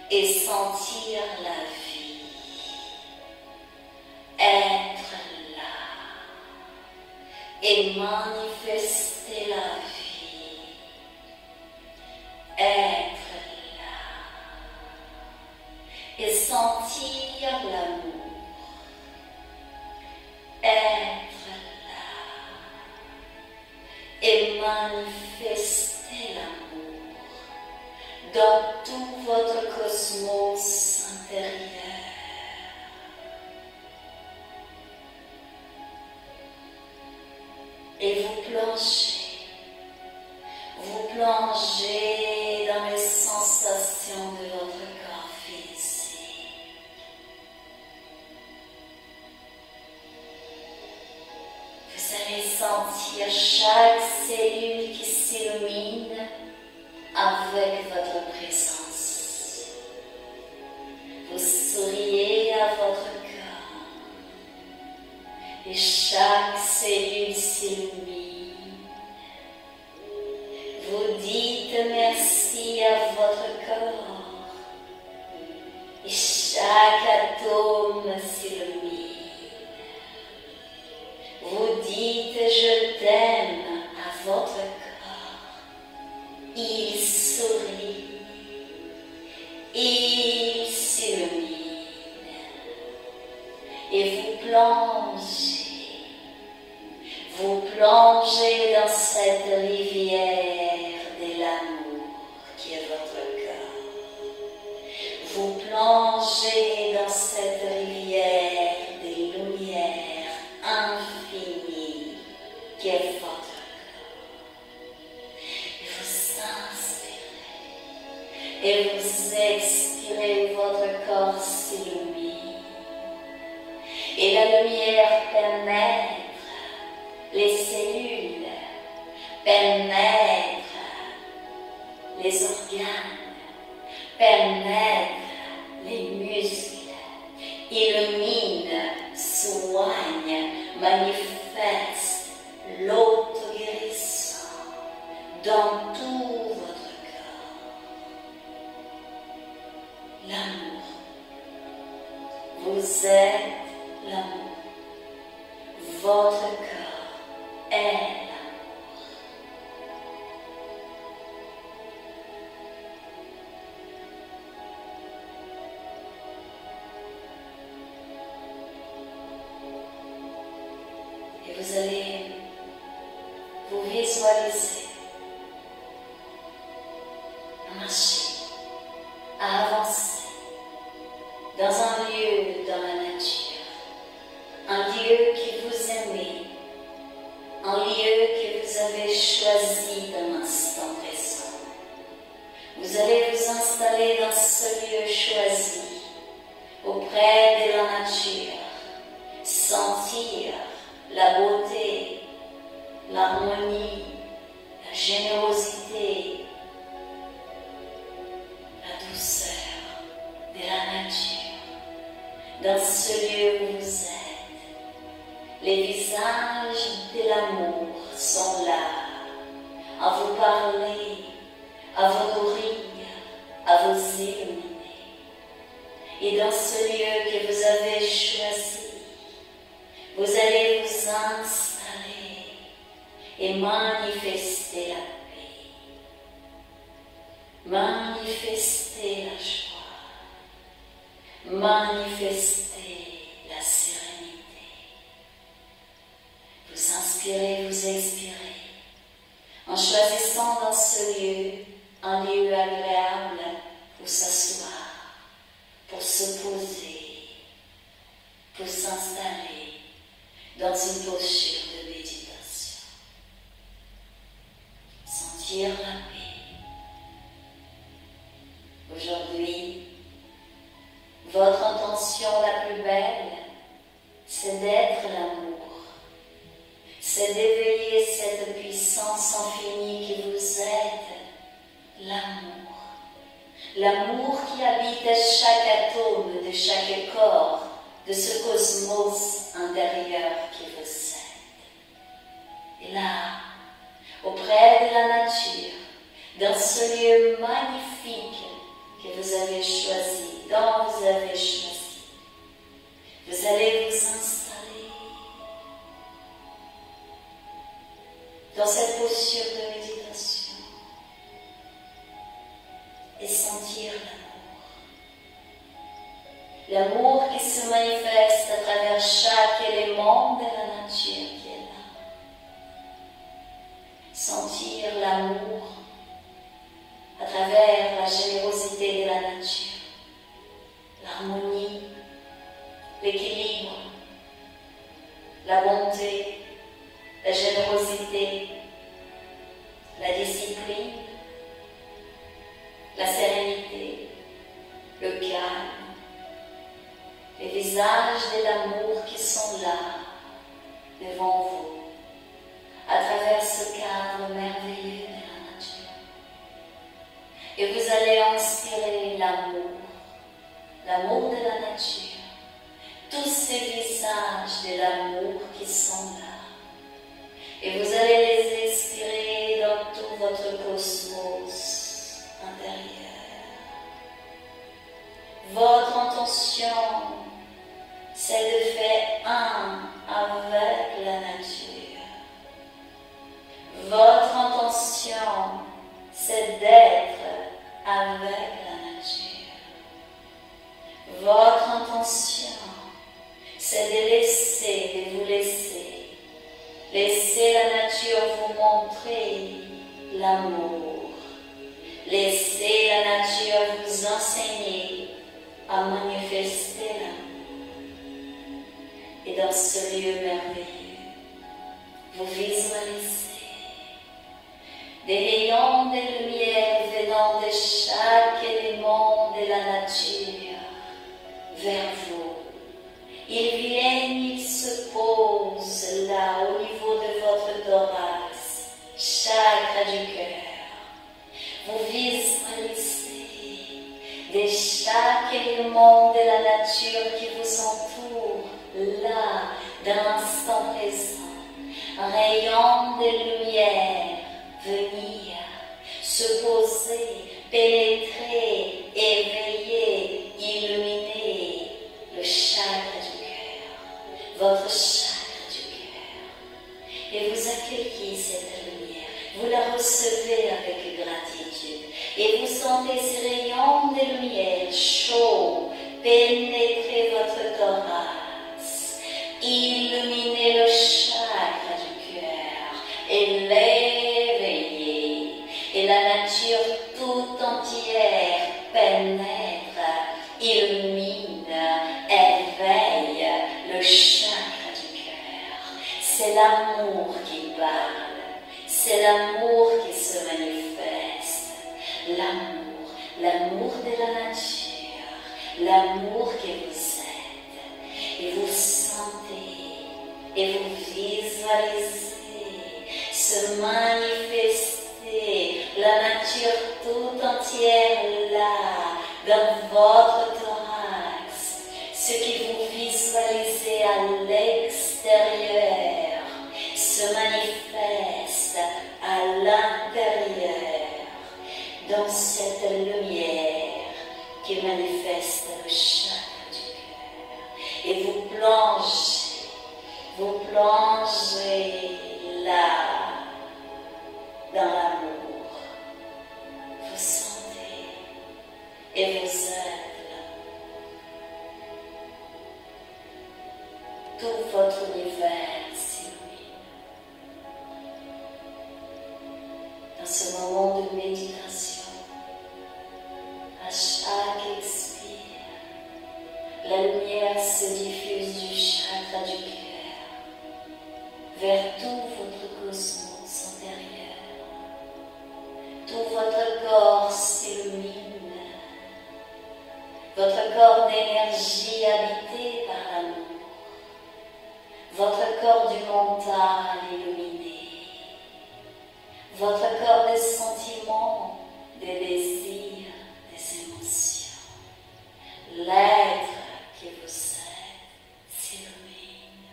et sentir la vie. Être là et manifester la vie. Être là et sentir l'amour. Être là et manifester l'amour dans tout votre cosmos intérieur. Et vous plongez dans les sensations de votre corps physique. Vous allez sentir chaque cellule qui s'illumine avec votre présence. Vous souriez à votre cœur et chaque cellule s'illumine. Vous dites merci à votre corps et chaque atome s'illumine. Vous dites je t'aime à votre corps. Il sourit, il s'illumine et vous plongez dans cette rivière de l'amour qui est votre cœur. Vous plongez dans cette rivière de lumière infinie qui est votre et vous expirez, votre corps s'illumine et la lumière pénètre les cellules, pénètre les organes, pénètre les muscles, illumine, soigne, manifeste l'auto-guérison dans tout votre l'amour. Vous êtes l'amour. Votre corps est l'amour. Et vous allez vous visualiser à marcher, à avancer dans un lieu dans la nature, un lieu que vous aimez, un lieu que vous avez choisi dans l'instant présent. Vous allez vous installer dans ce lieu choisi, auprès de la nature, sentir la beauté, l'harmonie, la générosité, la douceur de la nature. Dans ce lieu où vous êtes, les visages de l'amour sont là, à vous parler, à vous nourrir, à vous illuminer. Et dans ce lieu que vous avez choisi, vous allez vous installer et manifestez la paix, manifestez la joie, manifestez la sérénité. Vous inspirez, vous expirez, en choisissant dans ce lieu un lieu agréable pour s'asseoir, pour se poser, pour s'installer dans une posture de méditation. Sentir la paix. Aujourd'hui, votre intention la plus belle, c'est d'être l'amour. C'est d'éveiller cette puissance infinie qui vous aide, l'amour. L'amour qui habite chaque atome de chaque corps, de ce cosmos intérieur qui vous aide. Et là, auprès de la nature, dans ce lieu magnifique que vous avez choisi, dont vous avez choisi, vous allez vous installer dans cette posture de méditation et sentir l'amour. L'amour qui se manifeste à travers chaque élément de la nature qui est là. Sentir l'amour à travers la générosité de la nature, l'harmonie, l'équilibre, la bonté, la générosité, la discipline, la sérénité, le calme, les visages de l'amour qui sont là, devant vous, à travers ce cadre merveilleux de la nature. Et vous allez inspirer l'amour, l'amour de la nature, tous ces visages de l'amour qui sont là. Et vous allez les expirer dans tout votre cosmos intérieur. Votre intention, c'est de faire un avec la nature. Votre intention, c'est d'être avec la nature. Votre intention, c'est de laisser, de vous laisser. Laissez la nature vous montrer l'amour. Laissez la nature vous enseigner à manifester l'amour. Et dans ce lieu merveilleux, vous visualisez des rayons de lumière venant de chaque élément de la nature vers vous. Ils viennent, ils se posent là au niveau de votre thorax, chakra du cœur. Vous visualisez de chaque élément de la nature qui vous entoure, là, dans l'instant présent, un rayon de lumière venir, se poser, pénétrer, éveiller, illuminer le chakra du cœur, votre chakra du cœur. Et vous accueillez cette lumière, vous la recevez avec gratitude. Et vous sentez ces rayons de lumière chauds pénétrer votre thorax, illuminer le chakra du cœur et l'éveiller. Et la nature tout entière pénètre, illumine, éveille le chakra du cœur. C'est l'amour qui parle, c'est l'amour qui se manifeste. L'amour, l'amour de la nature, l'amour qui vous aide. Et vous sentez, et vous visualisez se manifester la nature tout entière là, dans votre thorax. Ce que vous visualisez à l'extérieur se manifeste à l'intérieur. Dans cette lumière qui manifeste le chakra du cœur. Et vous plongez là, et vous êtes l'amour. Tout votre univers s'illumine. Dans ce moment de méditation, à chaque expire, la lumière se diffuse du chakra du cœur vers tout votre cosmos intérieur. Tout votre corps s'illumine. Votre corps d'énergie habité par l'amour. Votre corps du mental illuminé. Votre corps des sentiments, des désirs, des émotions. L'être qui vous êtes s'illumine.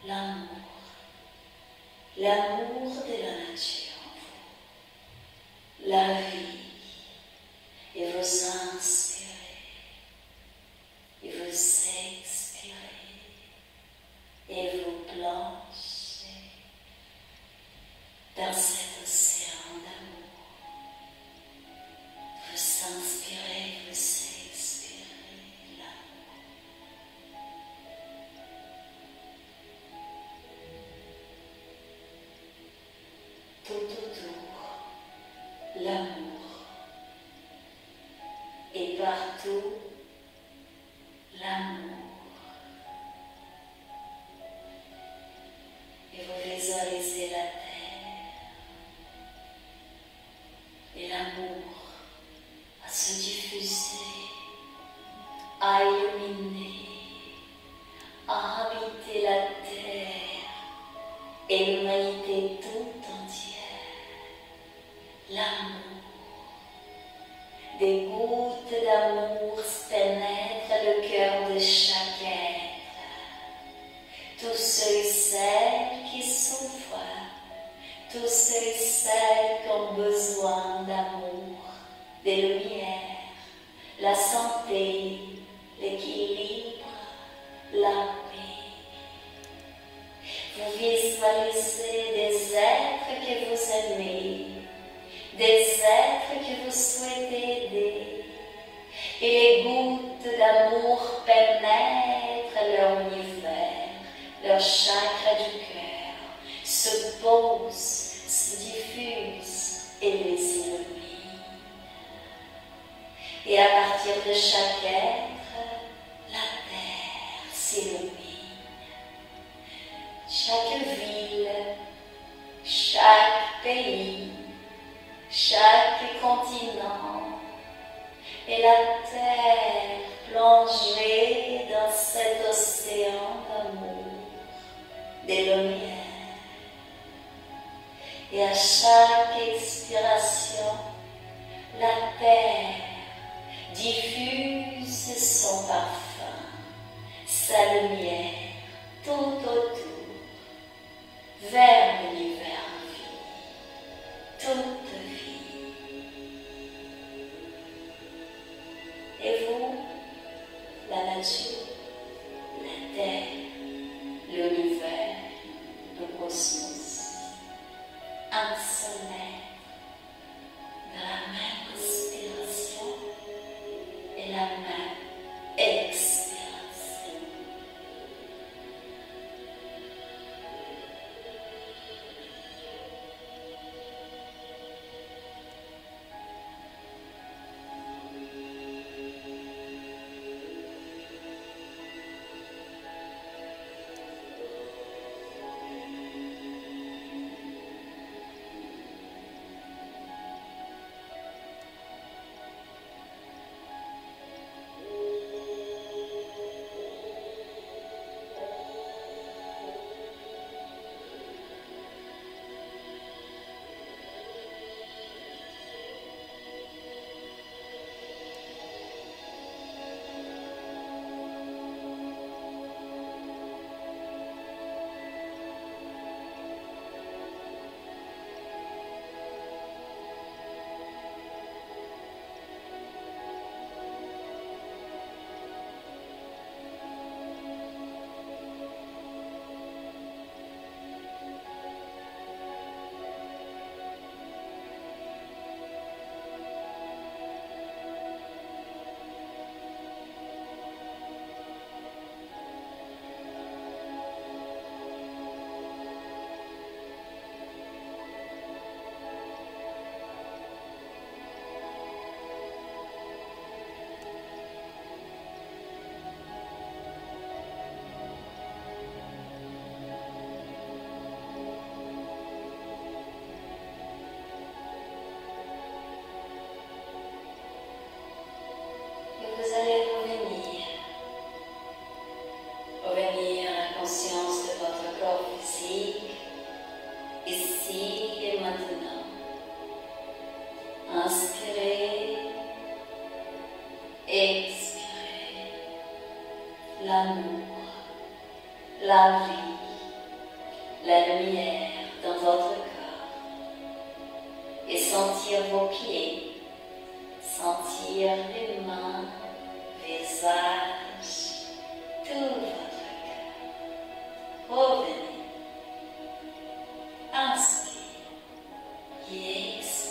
L'amour. L'amour de la nature en vous. La vie. Et vous inspirez. Et vous expirez. Et vous plongez dans cet océan d'amour. Vous inspirez, vous expirez l'amour. Tout autour, l'amour. Et partout, l'amour. Et vous visualisez la terre. Et l'amour à se diffuser, à illuminer, à habiter la terre et l'humanité tout entière. L'amour. Des gouttes d'amour pénètrent le cœur de chaque être. Tous ceux et celles qui souffrent, tous ceux et celles qui ont besoin d'amour, de lumière, la santé, l'équilibre, la paix. Vous visualisez des êtres que vous aimez, des êtres que vous souhaitez aider, et les gouttes d'amour pénètrent leur univers, leur chakra du cœur, se posent, se diffusent et les illuminent. Et à partir de chaque être, la terre s'illumine. Chaque ville, chaque pays, chaque continent, et la terre plongée dans cet océan d'amour, de lumière. Et à chaque expiration, la terre diffuse son parfum, sa lumière tout autour, vers l'univers vie, toute vie. Et vous, la nature, la terre, l'univers, le cosmos, un seul être, de la même respiration et la même expiration. Inspirez, expirez l'amour, la vie, la lumière dans votre corps et sentir vos pieds, sentir les mains, visage, tout votre cœur. Revenez, inspire et expire.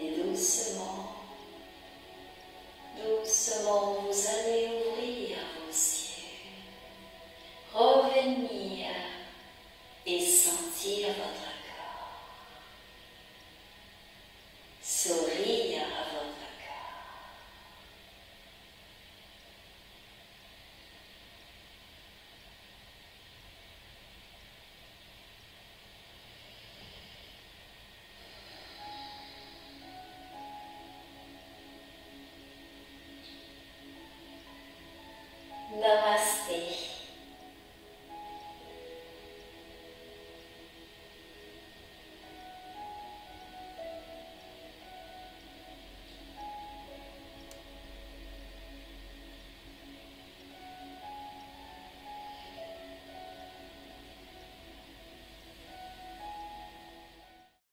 Et doucement, doucement, vous allez ouvrir vos yeux, revenir et sentir votre corps, sourire à votre corps. Namaste.